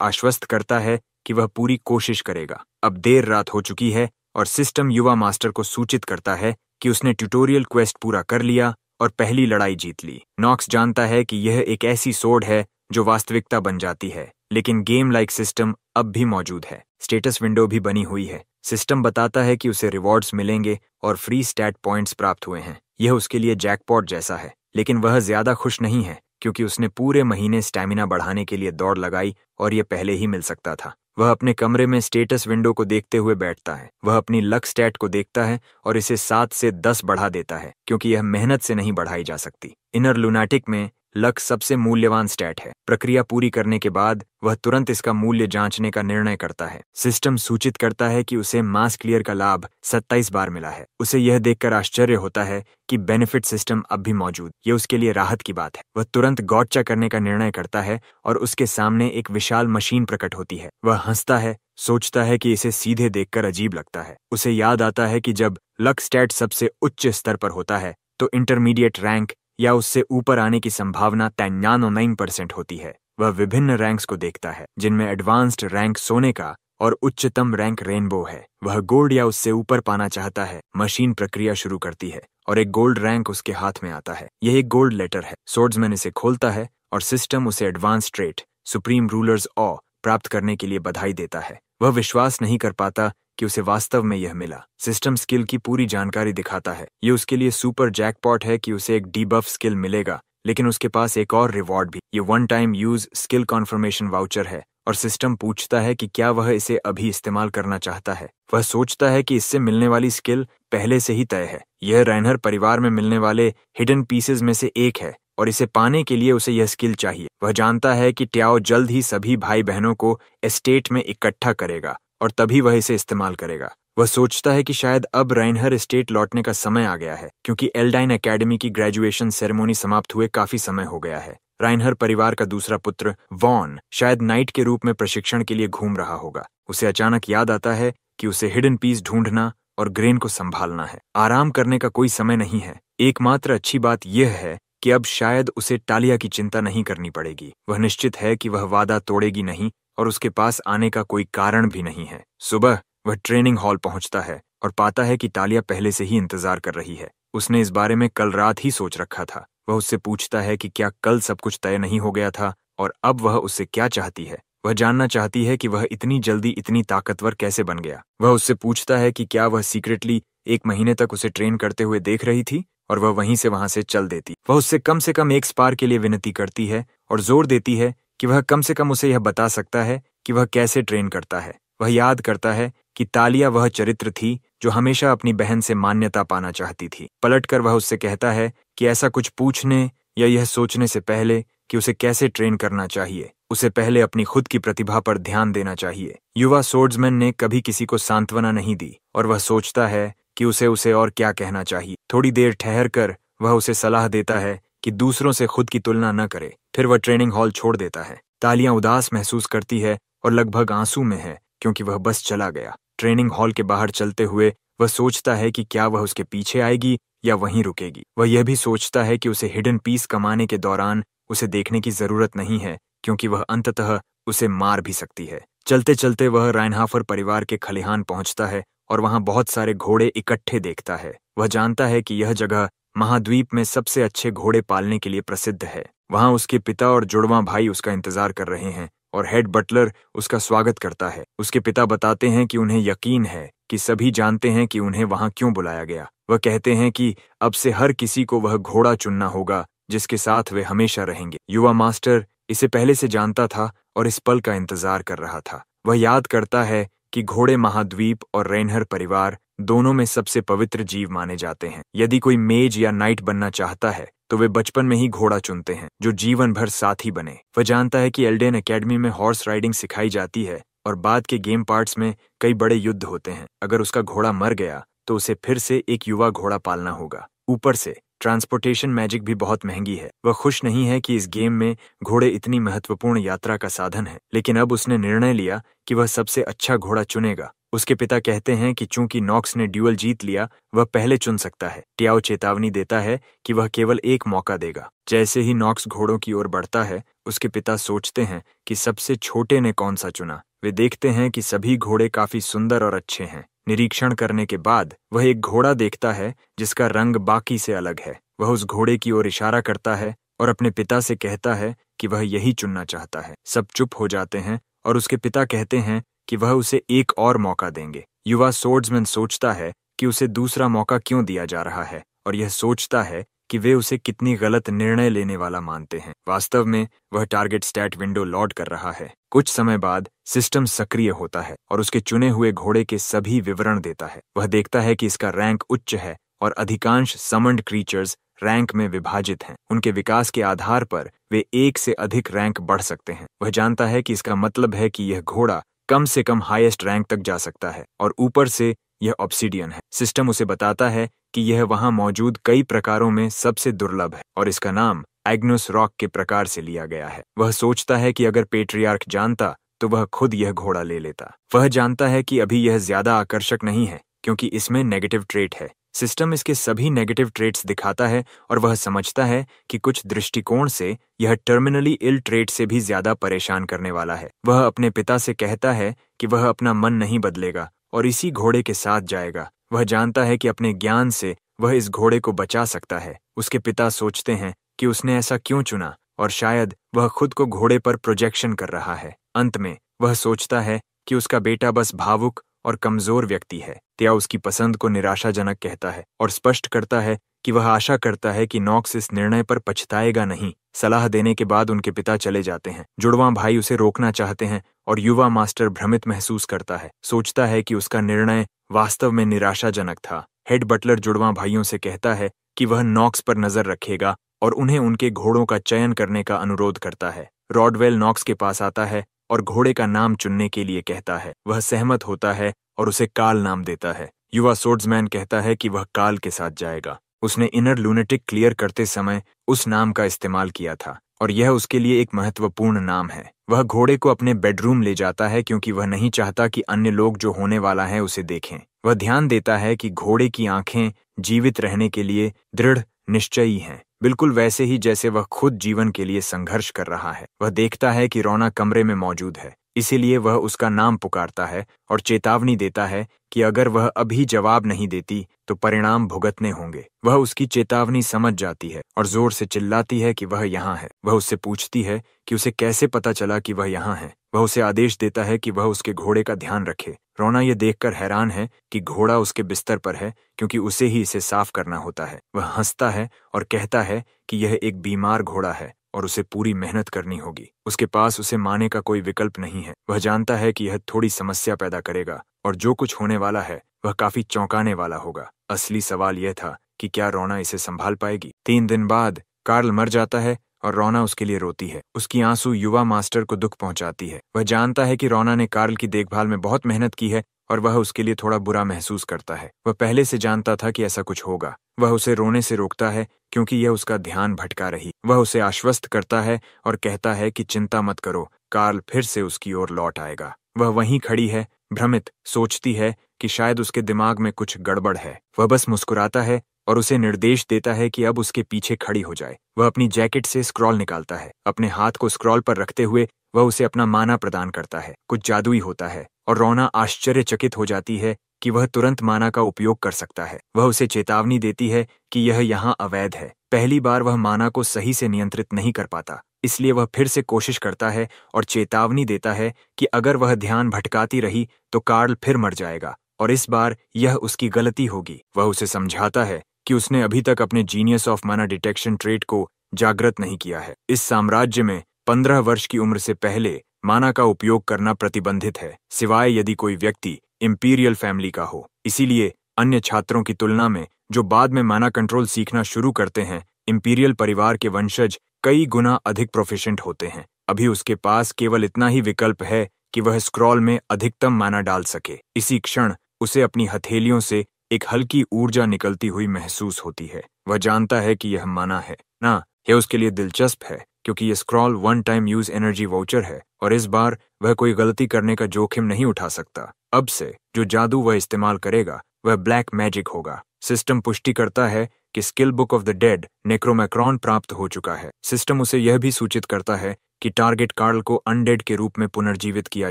आश्वस्त करता है कि वह पूरी कोशिश करेगा। अब देर रात हो चुकी है और सिस्टम युवा मास्टर को सूचित करता है कि उसने ट्यूटोरियल क्वेस्ट पूरा कर लिया और पहली लड़ाई जीत ली। नॉक्स जानता है कि यह एक ऐसी सोर्ड है जो वास्तविकता बन जाती है, लेकिन गेम लाइक सिस्टम अब भी मौजूद है। स्टेटस विंडो भी बनी हुई है। सिस्टम बताता है कि उसे रिवॉर्ड्स मिलेंगे और फ्री स्टैट पॉइंट्स प्राप्त हुए हैं। यह उसके लिए जैकपॉट जैसा है, लेकिन वह ज्यादा खुश नहीं है क्योंकि उसने पूरे महीने स्टैमिना बढ़ाने के लिए दौड़ लगाई और यह पहले ही मिल सकता था। वह अपने कमरे में स्टेटस विंडो को देखते हुए बैठता है। वह अपनी लक स्टैट को देखता है और इसे 7 से 10 बढ़ा देता है क्योंकि यह मेहनत से नहीं बढ़ाई जा सकती। इनर लुनाटिक में लक सबसे मूल्यवान स्टैट है। प्रक्रिया पूरी करने के बाद वह तुरंत इसका मूल्य जांचने का निर्णय करता है। सिस्टम सूचित करता है कि उसे मास क्लियर का लाभ 27 बार मिला है। उसे यह देखकर आश्चर्य होता है कि बेनिफिट सिस्टम अब भी मौजूद। ये उसके लिए राहत की बात है। वह तुरंत गॉटचा करने का निर्णय करता है और उसके सामने एक विशाल मशीन प्रकट होती है। वह हंसता है, सोचता है कि इसे सीधे देखकर अजीब लगता है। उसे याद आता है कि जब लक स्टैट सबसे उच्च स्तर पर होता है तो इंटरमीडिएट रैंक या उससे ऊपर आने की संभावना 99% होती है। वह विभिन्न रैंक्स को देखता है जिनमें एडवांस्ड रैंक सोने का और उच्चतम रैंक रेनबो है। वह गोल्ड या उससे ऊपर पाना चाहता है। मशीन प्रक्रिया शुरू करती है और एक गोल्ड रैंक उसके हाथ में आता है। यह एक गोल्ड लेटर है। सोर्ड्समैन इसे खोलता है और सिस्टम उसे एडवांस ट्रेट सुप्रीम रूलर्स ऑ प्राप्त करने के लिए बधाई देता है। वह विश्वास नहीं कर पाता कि उसे वास्तव में यह मिला। सिस्टम स्किल की पूरी जानकारी दिखाता है। ये उसके लिए सुपर जैकपॉट है कि उसे एक डीबफ स्किल मिलेगा, लेकिन उसके पास एक और रिवॉर्ड भी। ये one time use skill conformation voucher है और सिस्टम पूछता है कि क्या वह इसे अभी इस्तेमाल करना चाहता है। वह सोचता है कि इससे मिलने वाली स्किल पहले से ही तय है। यह रैनहर परिवार में मिलने वाले हिडन पीसेज में से एक है और इसे पाने के लिए उसे यह स्किल चाहिए। वह जानता है कि ट्याओ जल्द ही सभी भाई बहनों को एस्टेट में इकट्ठा करेगा और तभी वह इसे इस्तेमाल करेगा। वह सोचता है कि शायद अब राइनहर एस्टेट लौटने का समय आ गया है क्योंकि एल्डाइन एकेडमी की ग्रेजुएशन सेरेमनी समाप्त हुए काफी समय हो गया है। राइनहर परिवार का दूसरा पुत्र वॉन शायद नाइट के रूप में प्रशिक्षण के लिए घूम रहा होगा। उसे अचानक याद आता है कि उसे हिडन पीस ढूंढना और ग्रेन को संभालना है। आराम करने का कोई समय नहीं है। एकमात्र अच्छी बात यह है कि अब शायद उसे टालिया की चिंता नहीं करनी पड़ेगी। वह निश्चित है कि वह वादा तोड़ेगी नहीं और उसके पास आने का कोई कारण भी नहीं है। सुबह वह ट्रेनिंग हॉल पहुंचता है और पाता है कि टालिया पहले से ही इंतजार कर रही है। उसने इस बारे में कल रात ही सोच रखा था। वह उससे पूछता है कि क्या कल सब कुछ तय नहीं हो गया था और अब वह उससे क्या चाहती है। वह जानना चाहती है कि वह इतनी जल्दी इतनी ताकतवर कैसे बन गया। वह उससे पूछता है कि क्या वह सीक्रेटली 1 महीने तक उसे ट्रेन करते हुए देख रही थी और वह वहीं से वहां से चल देती। वह उससे कम से कम एक स्पार के लिए विनती करती है और जोर देती है कि वह कम से कम उसे यह बता सकता है कि वह कैसे ट्रेन करता है। वह याद करता है कि तालिया वह चरित्र थी जो हमेशा अपनी बहन से मान्यता पाना चाहती थी। पलटकर वह उससे कहता है कि ऐसा कुछ पूछने या यह सोचने से पहले कि उसे कैसे ट्रेन करना चाहिए, उसे पहले अपनी खुद की प्रतिभा पर ध्यान देना चाहिए। युवा सोर्ड्समैन ने कभी किसी को सांत्वना नहीं दी और वह सोचता है कि उसे और क्या कहना चाहिए। थोड़ी देर ठहर कर वह उसे सलाह देता है कि दूसरों से खुद की तुलना न करे। फिर वह ट्रेनिंग हॉल छोड़ देता है। तालियां उदास महसूस करती है और लगभग आंसू में है क्योंकि वह बस चला गया। ट्रेनिंग हॉल के बाहर चलते हुए वह सोचता है कि क्या वह उसके पीछे आएगी या वहीं रुकेगी। वह यह भी सोचता है कि उसे हिडन पीस कमाने के दौरान उसे देखने की जरूरत नहीं है क्योंकि वह अंततः उसे मार भी सकती है। चलते चलते वह राइनहाफर परिवार के खलिहान पहुंचता है और वहां बहुत सारे घोड़े इकट्ठे देखता है। वह जानता है कि यह जगह महाद्वीप में सबसे अच्छे घोड़े पालने के लिए प्रसिद्ध है। वहां उसके पिता और जुड़वां भाई उसका इंतजार कर रहे हैं और हेड बटलर उसका स्वागत करता है। उसके पिता बताते हैं कि उन्हें यकीन है कि सभी जानते हैं कि उन्हें वहां क्यों बुलाया गया। वह कहते हैं कि अब से हर किसी को वह घोड़ा चुनना होगा जिसके साथ वे हमेशा रहेंगे। युवा मास्टर इसे पहले से जानता था और इस पल का इंतजार कर रहा था। वह याद करता है कि घोड़े महाद्वीप और रेनहर परिवार दोनों में सबसे पवित्र जीव माने जाते हैं। यदि कोई मेज या नाइट बनना चाहता है तो वे बचपन में ही घोड़ा चुनते हैं जो जीवन भर साथी बने। वह जानता है कि एल्डेन एकेडमी में हॉर्स राइडिंग सिखाई जाती है और बाद के गेम पार्ट्स में कई बड़े युद्ध होते हैं। अगर उसका घोड़ा मर गया तो उसे फिर से एक युवा घोड़ा पालना होगा। ऊपर से ट्रांसपोर्टेशन मैजिक भी बहुत महंगी है। वह खुश नहीं है कि इस गेम में घोड़े इतनी महत्वपूर्ण यात्रा का साधन है, लेकिन अब उसने निर्णय लिया कि वह सबसे अच्छा घोड़ा चुनेगा। उसके पिता कहते हैं कि चूंकि नॉक्स ने ड्यूअल जीत लिया, वह पहले चुन सकता है। टियाओ चेतावनी देता है कि वह केवल एक मौका देगा। जैसे ही नॉक्स घोड़ों की ओर बढ़ता है, उसके पिता सोचते हैं कि सबसे छोटे ने कौन सा चुना। वे देखते हैं कि सभी घोड़े काफी सुंदर और अच्छे हैं। निरीक्षण करने के बाद वह एक घोड़ा देखता है जिसका रंग बाकी से अलग है। वह उस घोड़े की ओर इशारा करता है और अपने पिता से कहता है कि वह यही चुनना चाहता है। सब चुप हो जाते हैं और उसके पिता कहते हैं कि वह उसे एक और मौका देंगे। युवा सोर्ड्समैन सोचता है कि उसे दूसरा मौका क्यों दिया जा रहा है, और यह सोचता है कि वे उसे कितनी गलत निर्णय लेने वाला मानते हैं। वास्तव में वह टारगेट स्टैट विंडो लॉड कर रहा है। कुछ समय बाद सिस्टम सक्रिय होता है और उसके चुने हुए घोड़े के सभी विवरण देता है। वह देखता है कि इसका रैंक उच्च है और अधिकांश समन्ड क्रीचर्स रैंक में विभाजित हैं। उनके विकास के आधार पर वे एक से अधिक रैंक बढ़ सकते हैं। वह जानता है कि इसका मतलब है कि यह घोड़ा कम से कम हाईएस्ट रैंक तक जा सकता है, और ऊपर से यह ऑब्सीडियन है। सिस्टम उसे बताता है कि यह वहां मौजूद कई प्रकारों में सबसे दुर्लभ है और इसका नाम एग्नोस रॉक के प्रकार से लिया गया है। वह सोचता है कि अगर पेट्रियार्क जानता तो वह खुद यह घोड़ा ले लेता। वह जानता है कि अभी यह ज्यादा आकर्षक नहीं है क्योंकि इसमें नेगेटिव ट्रेट है। सिस्टम इसके सभी नेगेटिव ट्रेट्स दिखाता है और वह समझता है कि कुछ दृष्टिकोण से यह टर्मिनली इल ट्रेट से भी ज्यादा परेशान करने वाला है। वह अपने पिता से कहता है कि वह अपना मन नहीं बदलेगा और इसी घोड़े के साथ जाएगा। वह जानता है कि अपने ज्ञान से वह इस घोड़े को बचा सकता है। उसके पिता सोचते हैं कि उसने ऐसा क्यों चुना, और शायद वह खुद को घोड़े पर प्रोजेक्शन कर रहा है। अंत में वह सोचता है कि उसका बेटा बस भावुक और कमजोर व्यक्ति है। त्या उसकी पसंद को निराशाजनक कहता है और स्पष्ट करता है कि वह आशा करता है कि नॉक्स इस निर्णय पर पछताएगा नहीं। सलाह देने के बाद उनके पिता चले जाते हैं। जुड़वां भाई उसे रोकना चाहते हैं और युवा मास्टर भ्रमित महसूस करता है। सोचता है कि उसका निर्णय वास्तव में निराशाजनक था। हेड बटलर जुड़वां भाइयों से कहता है कि वह नॉक्स पर नजर रखेगा और उन्हें उनके घोड़ों का चयन करने का अनुरोध करता है। रॉडवेल नॉक्स के पास आता है और घोड़े का नाम चुनने के लिए कहता है। वह सहमत होता है और उसे काल नाम देता है। युवा सोर्ड्समैन कहता है कि वह काल के साथ जाएगा। उसने इनर लूनेटिक क्लियर करते समय उस नाम का इस्तेमाल किया था और यह उसके लिए एक महत्वपूर्ण नाम है। वह घोड़े को अपने बेडरूम ले जाता है क्योंकि वह नहीं चाहता कि अन्य लोग जो होने वाला है उसे देखें। वह ध्यान देता है कि घोड़े की आंखें जीवित रहने के लिए दृढ़ निश्चयी हैं, बिल्कुल वैसे ही जैसे वह खुद जीवन के लिए संघर्ष कर रहा है। वह देखता है कि रोना कमरे में मौजूद है, इसीलिए वह उसका नाम पुकारता है और चेतावनी देता है कि अगर वह अभी जवाब नहीं देती तो परिणाम भुगतने होंगे। वह उसकी चेतावनी समझ जाती है और जोर से चिल्लाती है कि वह यहाँ है। वह उससे पूछती है कि उसे कैसे पता चला कि वह यहाँ है। वह उसे आदेश देता है कि वह उसके घोड़े का ध्यान रखे। रोना यह देखकर हैरान है कि घोड़ा उसके बिस्तर पर है क्योंकि उसे ही इसे साफ करना होता है। वह हंसता है और कहता है कि यह एक बीमार घोड़ा है और उसे पूरी मेहनत करनी होगी। उसके पास उसे मारने का कोई विकल्प नहीं है। वह जानता है कि यह थोड़ी समस्या पैदा करेगा और जो कुछ होने वाला है वह काफी चौंकाने वाला होगा। असली सवाल यह था कि क्या रोना इसे संभाल पाएगी। 3 दिन बाद कार्ल मर जाता है और रोना उसके लिए रोती है। उसकी आंसू युवा मास्टर को दुख पहुंचाती है। वह जानता है कि रोना ने कार्ल की देखभाल में बहुत मेहनत की है और वह उसके लिए थोड़ा बुरा महसूस करता है। वह पहले से जानता था कि ऐसा कुछ होगा। वह उसे रोने से रोकता है क्योंकि यह उसका ध्यान भटका रही। वह उसे आश्वस्त करता है और कहता है कि चिंता मत करो, कार्ल फिर से उसकी ओर लौट आएगा। वह वहीं खड़ी है, भ्रमित, सोचती है कि शायद उसके दिमाग में कुछ गड़बड़ है। वह बस मुस्कुराता है और उसे निर्देश देता है कि अब उसके पीछे खड़ी हो जाए। वह अपनी जैकेट से स्क्रॉल निकालता है। अपने हाथ को स्क्रॉल पर रखते हुए वह उसे अपना माना प्रदान करता है। कुछ जादुई होता है और रोना आश्चर्यचकित हो जाती है कि वह तुरंत माना का उपयोग कर सकता है। वह उसे चेतावनी देती है कि यह यहाँ अवैध है। पहली बार वह माना को सही से नियंत्रित नहीं कर पाता, इसलिए वह फिर से कोशिश करता है और चेतावनी देता है कि अगर वह ध्यान भटकाती रही तो कार्ल फिर मर जाएगा और इस बार यह उसकी गलती होगी। वह उसे समझाता है कि उसने अभी तक अपने जीनियस ऑफ माना डिटेक्शन ट्रेट को जागृत नहीं किया है। इस साम्राज्य में 15 वर्ष की उम्र से पहले माना का उपयोग करना प्रतिबंधित है, सिवाय यदि कोई व्यक्ति इंपीरियल फैमिली का हो। इसीलिए अन्य छात्रों की तुलना में जो बाद में माना कंट्रोल सीखना शुरू करते हैं, इंपीरियल परिवार के वंशज कई गुना अधिक प्रोफिशिएंट होते हैं। अभी उसके पास केवल इतना ही विकल्प है कि वह स्क्रॉल में अधिकतम माना डाल सके। इसी क्षण उसे अपनी हथेलियों से एक हल्की ऊर्जा निकलती हुई महसूस होती है। वह जानता है कि यह माना है ना, यह उसके लिए दिलचस्प है क्योंकि यह scroll one time use energy voucher है और इस बार वह कोई गलती करने का जोखिम नहीं उठा सकता। अब से जो जादू वह इस्तेमाल करेगा वह ब्लैक मैजिक होगा। सिस्टम पुष्टि करता है कि skill book of the dead Necromacron प्राप्त हो चुका है। सिस्टम उसे यह भी सूचित करता है कि टारगेट कार्ल को अनडेड के रूप में पुनर्जीवित किया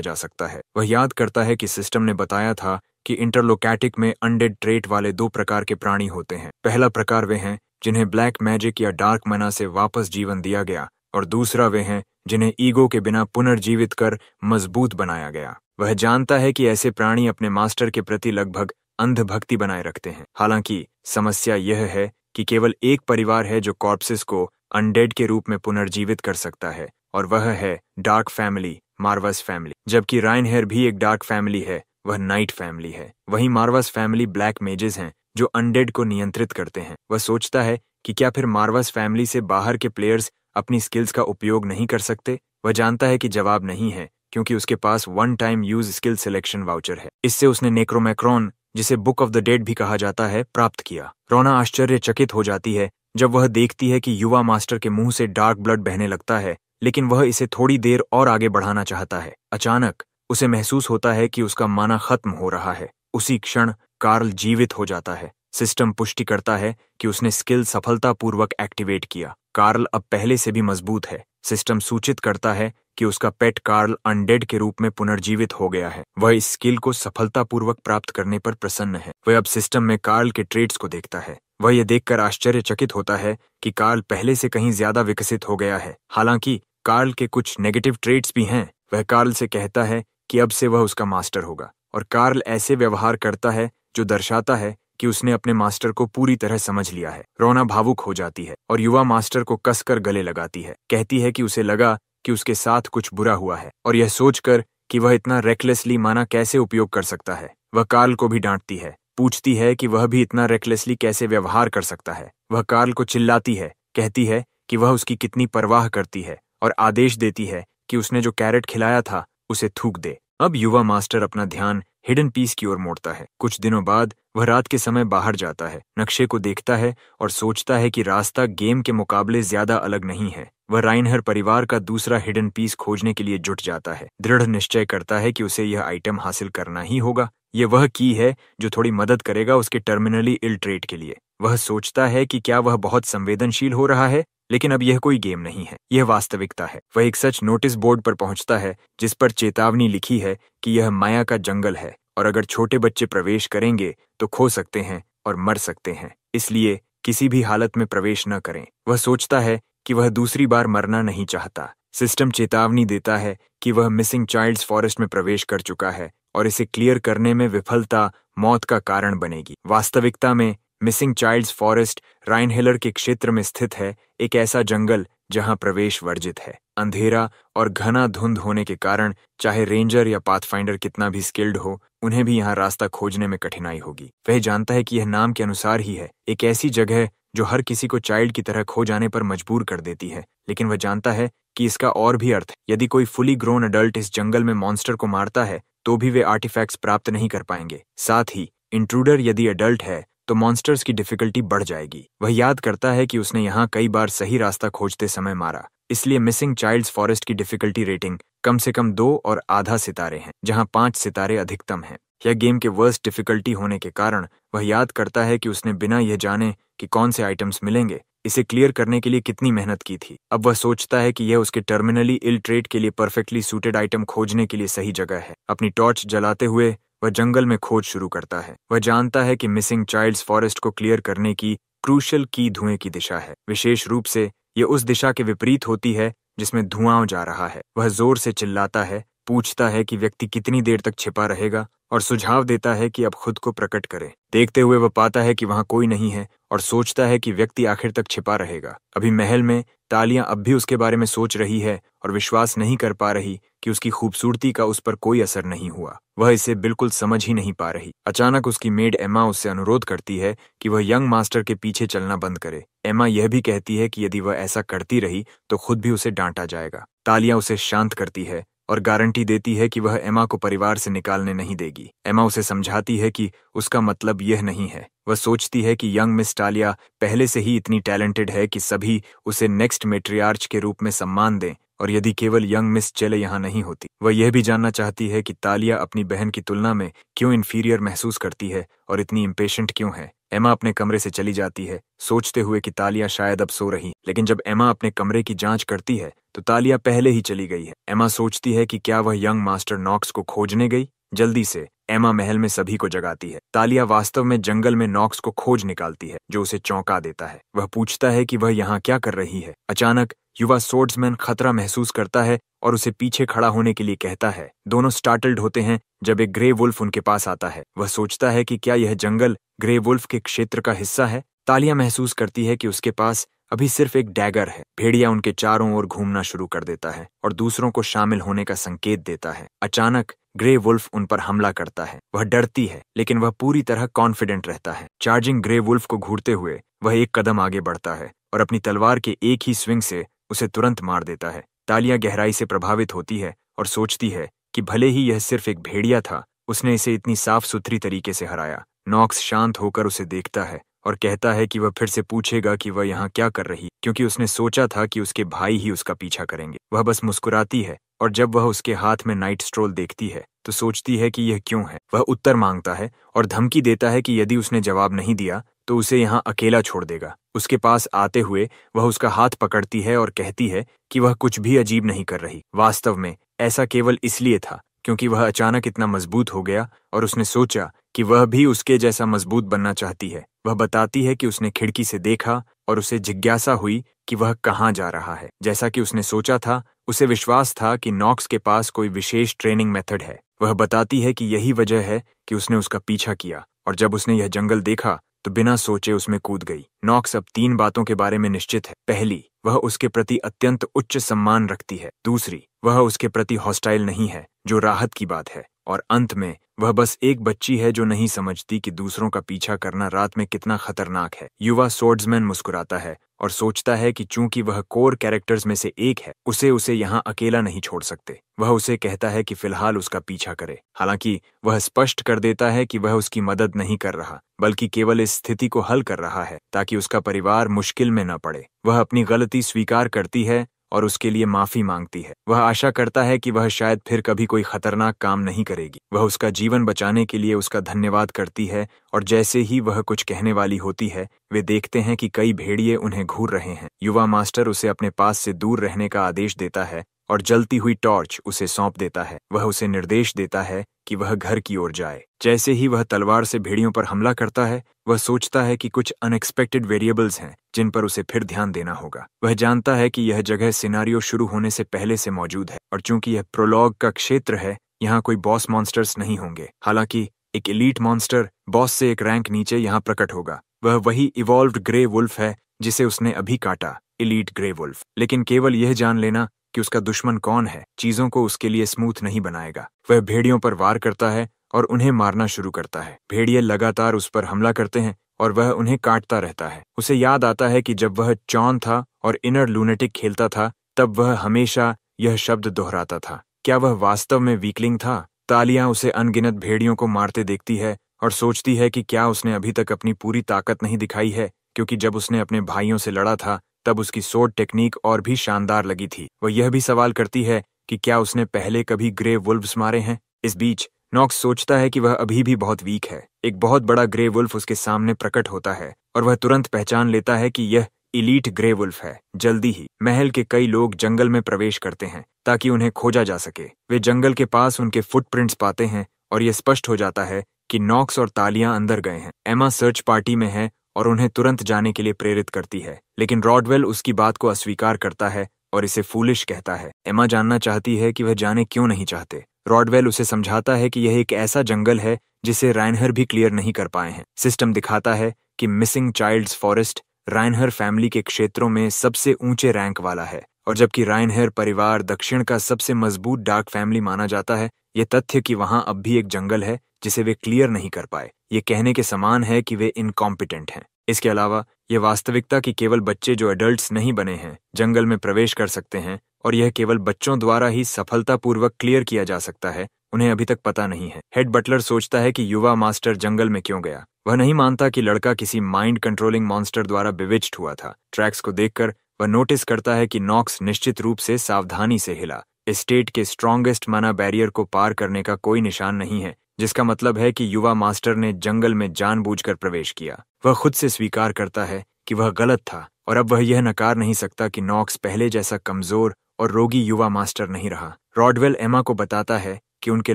जा सकता है। वह याद करता है कि सिस्टम ने बताया था कि इंटरलोकैटिक में अनडेड ट्रेट वाले 2 प्रकार के प्राणी होते हैं। पहला प्रकार वे हैं जिन्हें ब्लैक मैजिक या डार्क मना से वापस जीवन दिया गया और दूसरा वे हैं जिन्हें ईगो के बिना पुनर्जीवित कर मजबूत बनाया गया। वह जानता है कि ऐसे प्राणी अपने मास्टर के प्रति लगभग अंधभक्ति बनाए रखते हैं। हालांकि समस्या यह है कि केवल एक परिवार है जो कॉर्प्सेस को अनडेड के रूप में पुनर्जीवित कर सकता है और वह है डार्क फैमिली, मार्वस फैमिली। जबकि राइनहेयर भी एक डार्क फैमिली है, वह नाइट फैमिली है। वहीं मार्वस फैमिली ब्लैक मेजेस हैं जो अनडेड को नियंत्रित करते हैं। वह सोचता है कि क्या फिर मार्वस फैमिली से बाहर के प्लेयर्स अपनी स्किल्स का उपयोग नहीं कर सकते। वह जानता है कि जवाब नहीं है क्योंकि उसके पास one time use skill selection voucher है। इससे उसने नेक्रोमैक्रॉन, जिसे बुक ऑफ द डेड भी कहा जाता है, प्राप्त किया। रोना आश्चर्यचकित हो जाती है जब वह देखती है कि युवा मास्टर के मुंह से डार्क ब्लड बहने लगता है, लेकिन वह इसे थोड़ी देर और आगे बढ़ाना चाहता है। अचानक उसे महसूस होता है कि उसका माना खत्म हो रहा है। उसी क्षण कार्ल जीवित हो जाता है। सिस्टम पुष्टि करता है कि उसने स्किल सफलतापूर्वक एक्टिवेट किया। कार्ल अब पहले से भी मजबूत है। सिस्टम सूचित करता है कि उसका पेट कार्ल अनडेड के रूप में पुनर्जीवित हो गया है। वह इस स्किल को सफलतापूर्वक प्राप्त करने पर प्रसन्न है। वह अब सिस्टम में कार्ल के ट्रेट्स को देखता है। वह यह देखकर आश्चर्यचकित होता है कि कार्ल पहले से कहीं ज्यादा विकसित हो गया है। हालांकि कार्ल के कुछ नेगेटिव ट्रेट्स भी हैं। वह कार्ल से कहता है कि अब से वह उसका मास्टर होगा और कार्ल ऐसे व्यवहार करता है जो दर्शाता है कि उसने अपने मास्टर को पूरी तरह समझ लिया है। रोना भावुक हो जाती है और युवा मास्टर को कसकर गले लगाती है। कहती है कि उसे लगा कि उसके साथ कुछ बुरा हुआ है और यह सोचकर कि वह इतना रेकलेसली माना कैसे उपयोग कर सकता है। वह कार्ल को भी डांटती है, पूछती है कि वह भी इतना रेकलेसली कैसे व्यवहार कर सकता है। वह कार्ल को चिल्लाती है, कहती है कि वह उसकी कितनी परवाह करती है और आदेश देती है कि उसने जो कैरेट खिलाया था उसे थूक दे। अब युवा मास्टर अपना ध्यान हिडन पीस की ओर मोड़ता है। कुछ दिनों बाद वह रात के समय बाहर जाता है, नक्शे को देखता है और सोचता है कि रास्ता गेम के मुकाबले ज्यादा अलग नहीं है। वह राइनहर परिवार का दूसरा हिडन पीस खोजने के लिए जुट जाता है। दृढ़ निश्चय करता है कि उसे यह आइटम हासिल करना ही होगा। यह वह की है जो थोड़ी मदद करेगा उसके टर्मिनली इल ट्रेट के लिए। वह सोचता है कि क्या वह बहुत संवेदनशील हो रहा है, लेकिन अब यह कोई गेम नहीं है, यह वास्तविकता है। वह एक सच नोटिस बोर्ड पर पहुंचता है जिस पर चेतावनी लिखी है कि यह माया का जंगल है और अगर छोटे बच्चे प्रवेश करेंगे तो खो सकते हैं और मर सकते हैं, इसलिए किसी भी हालत में प्रवेश न करें। वह सोचता है कि वह दूसरी बार मरना नहीं चाहता। सिस्टम चेतावनी देता है कि वह मिसिंग चाइल्ड्स फॉरेस्ट में प्रवेश कर चुका है और इसे क्लियर करने में विफलता मौत का कारण बनेगी। वास्तविकता में मिसिंग चाइल्ड्स फॉरेस्ट राइनहेलर के क्षेत्र में स्थित है, एक ऐसा जंगल जहां प्रवेश वर्जित है। अंधेरा और घना धुंध होने के कारण चाहे रेंजर या पाथफाइंडर कितना भी स्किल्ड हो, उन्हें भी यहाँ रास्ता खोजने में कठिनाई होगी। वह जानता है कि यह नाम के अनुसार ही है, एक ऐसी जगह जो हर किसी को चाइल्ड की तरह खो जाने पर मजबूर कर देती है। लेकिन वह जानता है कि इसका और भी अर्थ है। यदि कोई फुली ग्रोन अडल्ट इस जंगल में मॉन्स्टर को मारता है तो भी वे आर्टिफैक्ट्स प्राप्त नहीं कर पाएंगे। साथ ही इंट्रूडर यदि अडल्ट है तो मॉन्स्टर्स की डिफिकल्टी बढ़ जाएगी। वह याद करता है कि उसने यहाँ कई बार सही रास्ता खोजते समय मारा, इसलिए मिसिंग चाइल्ड्स फॉरेस्ट की डिफिकल्टी रेटिंग कम से कम 2 और आधा सितारे हैं, जहाँ 5 सितारे अधिकतम हैं। यह गेम के वर्स्ट डिफिकल्टी होने के कारण वह याद करता है कि उसने बिना यह जाने कि कौन से आइटम्स मिलेंगे इसे क्लियर करने के लिए कितनी मेहनत की थी। अब वह सोचता है कि यह उसके टर्मिनली इल ट्रेट के लिए परफेक्टली सूटेड आइटम खोजने के लिए सही जगह है। अपनी टॉर्च जलाते हुए वह जंगल में खोज शुरू करता है। वह जानता है कि मिसिंग चाइल्ड्स फॉरेस्ट को क्लियर करने की क्रूशल की धुएं की दिशा है। विशेष रूप से यह उस दिशा के विपरीत होती है जिसमें धुआं जा रहा है। वह जोर से चिल्लाता है, पूछता है कि व्यक्ति कितनी देर तक छिपा रहेगा और सुझाव देता है कि अब खुद को प्रकट करे। देखते हुए वह पाता है कि वहां कोई नहीं है और सोचता है कि व्यक्ति आखिर तक छिपा रहेगा। अभी महल में तालियां अब भी उसके बारे में सोच रही है और विश्वास नहीं कर पा रही कि उसकी खूबसूरती का उस पर कोई असर नहीं हुआ। वह इसे बिल्कुल समझ ही नहीं पा रही। अचानक उसकी मेड एमा उससे अनुरोध करती है कि वह यंग मास्टर के पीछे चलना बंद करे। एमा यह भी कहती है कि यदि वह ऐसा करती रही तो खुद भी उसे डांटा जाएगा। तालियां उसे शांत करती है और गारंटी देती है कि वह एमा को परिवार से निकालने नहीं देगी। एमा उसे समझाती है कि उसका मतलब यह नहीं है। वह सोचती है कि यंग मिस टालिया पहले से ही इतनी टैलेंटेड है कि सभी उसे नेक्स्ट मैट्रियार्च के रूप में सम्मान दें, और यदि केवल यंग मिस चले यहाँ नहीं होती। वह यह भी जानना चाहती है कि तालिया अपनी बहन की तुलना में क्यों इन्फीरियर महसूस करती है और इतनी इम्पेशेंट क्यों है। एमा अपने कमरे से चली जाती है, सोचते हुए कि तालिया शायद अब सो रही, लेकिन जब एमा अपने कमरे की जांच करती है तो तालिया पहले ही चली गई है। एमा सोचती है कि क्या वह यंग मास्टर नॉक्स को खोजने गई। जल्दी से एमा महल में सभी को जगाती है। तालिया वास्तव में जंगल में नॉक्स को खोज निकालती है, जो उसे चौंका देता है। वह पूछता है कि वह यहाँ क्या कर रही है। अचानक युवा सोर्ड्समैन खतरा महसूस करता है और उसे पीछे खड़ा होने के लिए कहता है। दोनों स्टार्टल्ड होते हैं जब एक ग्रे वुल्फ उनके पास आता है। वह सोचता है कि क्या यह जंगल ग्रे वुल्फ के क्षेत्र का हिस्सा है। तालिया महसूस करती है कि उसके पास अभी सिर्फ एक डैगर है। भेड़िया उनके चारों ओर घूमना शुरू कर देता है और दूसरों को शामिल होने का संकेत देता है। अचानक ग्रे वुल्फ उन पर हमला करता है। वह डरती है, लेकिन वह पूरी तरह कॉन्फिडेंट रहता है। चार्जिंग ग्रे वुल्फ को घूरते हुए वह एक कदम आगे बढ़ता है और अपनी तलवार के एक ही स्विंग से उसे तुरंत मार देता है। तालिया गहराई से प्रभावित होती है और सोचती है कि भले ही यह सिर्फ एक भेड़िया था, उसने इसे इतनी साफ सुथरी तरीके से हराया। नॉक्स शांत होकर उसे देखता है और कहता है कि वह फिर से पूछेगा कि वह यहाँ क्या कर रही, क्योंकि उसने सोचा था कि उसके भाई ही उसका पीछा करेंगे। वह बस मुस्कुराती है और जब वह उसके हाथ में नाइट स्ट्रोल देखती है तो सोचती है कि यह क्यों है। वह उत्तर मांगता है और धमकी देता है कि यदि उसने जवाब नहीं दिया तो उसे यहाँ अकेला छोड़ देगा। उसके पास आते हुए वह उसका हाथ पकड़ती है और कहती है कि वह कुछ भी अजीब नहीं कर रही। वास्तव में ऐसा केवल इसलिए था क्योंकि वह अचानक इतना मजबूत हो गया और उसने सोचा कि वह भी उसके जैसा मजबूत बनना चाहती है। वह बताती है कि उसने खिड़की से देखा और उसे जिज्ञासा हुई कि वह कहाँ जा रहा है। जैसा कि उसने सोचा था, उसे विश्वास था कि नॉक्स के पास कोई विशेष ट्रेनिंग मेथड है। वह बताती है कि यही वजह है कि उसने उसका पीछा किया, और जब उसने यह जंगल देखा तो बिना सोचे उसमें कूद गई। नॉक्स अब 3 बातों के बारे में निश्चित है। पहली, वह उसके प्रति अत्यंत उच्च सम्मान रखती है। दूसरी, वह उसके प्रति हॉस्टाइल नहीं है, जो राहत की बात है। और अंत में वह बस एक बच्ची है जो नहीं समझती कि दूसरों का पीछा करना रात में कितना खतरनाक है। युवा सोर्ड्समैन मुस्कुराता है और सोचता है कि चूंकि वह कोर कैरेक्टर्स में से एक है, उसे यहाँ अकेला नहीं छोड़ सकते। वह उसे कहता है कि फिलहाल उसका पीछा करे। हालांकि वह स्पष्ट कर देता है कि वह उसकी मदद नहीं कर रहा, बल्कि केवल इस स्थिति को हल कर रहा है ताकि उसका परिवार मुश्किल में न पड़े। वह अपनी गलती स्वीकार करती है और उसके लिए माफी मांगती है। वह आशा करता है कि वह शायद फिर कभी कोई खतरनाक काम नहीं करेगी। वह उसका जीवन बचाने के लिए उसका धन्यवाद करती है, और जैसे ही वह कुछ कहने वाली होती है, वे देखते हैं कि कई भेड़िए उन्हें घूर रहे हैं। युवा मास्टर उसे अपने पास से दूर रहने का आदेश देता है और जलती हुई टॉर्च उसे सौंप देता है। वह उसे निर्देश देता है कि वह घर की ओर जाए। जैसे ही वह तलवार से भेड़ियों पर हमला करता है, वह सोचता है कि कुछ अनएक्सपेक्टेड वेरिएबल्स हैं जिन पर उसे फिर ध्यान देना होगा। वह जानता है कि यह जगह सिनारियो शुरू होने से पहले से मौजूद है, और चूंकि यह प्रोलॉग का क्षेत्र है, यहाँ कोई बॉस मॉन्स्टर्स नहीं होंगे। हालांकि एक एलीट मॉन्स्टर बॉस से एक रैंक नीचे यहाँ प्रकट होगा। वह वही इवॉल्व्ड ग्रे वुल्फ है जिसे उसने अभी काटा, एलीट ग्रे वुल्फ। लेकिन केवल यह जान लेना कि उसका दुश्मन कौन है चीजों को उसके लिए स्मूथ नहीं बनाएगा। वह भेड़ियों पर वार करता है और उन्हें मारना शुरू करता है। भेड़िए लगातार उस पर हमला करते हैं और वह उन्हें काटता रहता है। उसे याद आता है कि जब वह चॉन था और इनर लूनेटिक खेलता था, तब वह हमेशा यह शब्द दोहराता था। क्या वह वास्तव में वीकलिंग था? तालिया उसे अनगिनत भेड़ियों को मारते देखती है और सोचती है कि क्या उसने अभी तक अपनी पूरी ताकत नहीं दिखाई है, क्योंकि जब उसने अपने भाइयों से लड़ा था तब उसकी सोर्ड टेक्निक और भी शानदार लगी थी। वह यह भी सवाल करती है कि क्या उसने पहले कभी ग्रे वुल्व्स मारे हैं। इस बीच नॉक्स सोचता है कि वह अभी भी बहुत वीक है। एक बहुत बड़ा ग्रे वुल्फ उसके सामने प्रकट होता है और वह तुरंत पहचान लेता है कि यह इलीट ग्रे वुल्फ है। जल्दी ही महल के कई लोग जंगल में प्रवेश करते हैं ताकि उन्हें खोजा जा सके। वे जंगल के पास उनके फुटप्रिंट्स पाते हैं और यह स्पष्ट हो जाता है कि नॉक्स और तालियां अंदर गए हैं। एमा सर्च पार्टी में है और उन्हें तुरंत जाने के लिए प्रेरित करती है, लेकिन रॉडवेल उसकी बात को अस्वीकार करता है और इसे फूलिश कहता है। एमा जानना चाहती है कि वह जाने क्यों नहीं चाहते। रॉडवेल उसे समझाता है कि यह एक ऐसा जंगल है जिसे राइनहर भी क्लियर नहीं कर पाए हैं। सिस्टम दिखाता है कि मिसिंग चाइल्ड्स फॉरेस्ट राइनहर फैमिली के क्षेत्रों में सबसे ऊंचे रैंक वाला है, और जबकि राइनहर परिवार दक्षिण का सबसे मजबूत डार्क फैमिली माना जाता है, ये तथ्य कि वहां अब भी एक जंगल है जिसे वे क्लियर नहीं कर पाए, ये कहने के समान है कि वे इनकॉम्पिटेंट हैं। इसके अलावा यह वास्तविकता कि केवल बच्चे जो एडल्ट्स नहीं बने हैं जंगल में प्रवेश कर सकते हैं और यह केवल बच्चों द्वारा ही सफलतापूर्वक क्लियर किया जा सकता है, उन्हें अभी तक पता नहीं है। हेड बटलर सोचता है कि युवा मास्टर जंगल में क्यों गया। वह नहीं मानता कि लड़का किसी माइंड कंट्रोलिंग मॉन्स्टर द्वारा बिविच्ड हुआ था। ट्रैक्स को देखकर वह नोटिस करता है कि नॉक्स निश्चित रूप से सावधानी से हिला। एस्टेट के स्ट्रॉन्गेस्ट मना बैरियर को पार करने का कोई निशान नहीं है, जिसका मतलब है कि युवा मास्टर ने जंगल में जानबूझकर प्रवेश किया। वह खुद से स्वीकार करता है कि वह गलत था और अब वह यह नकार नहीं सकता कि नॉक्स पहले जैसा कमजोर और रोगी युवा मास्टर नहीं रहा। रॉडवेल एमा को बताता है कि उनके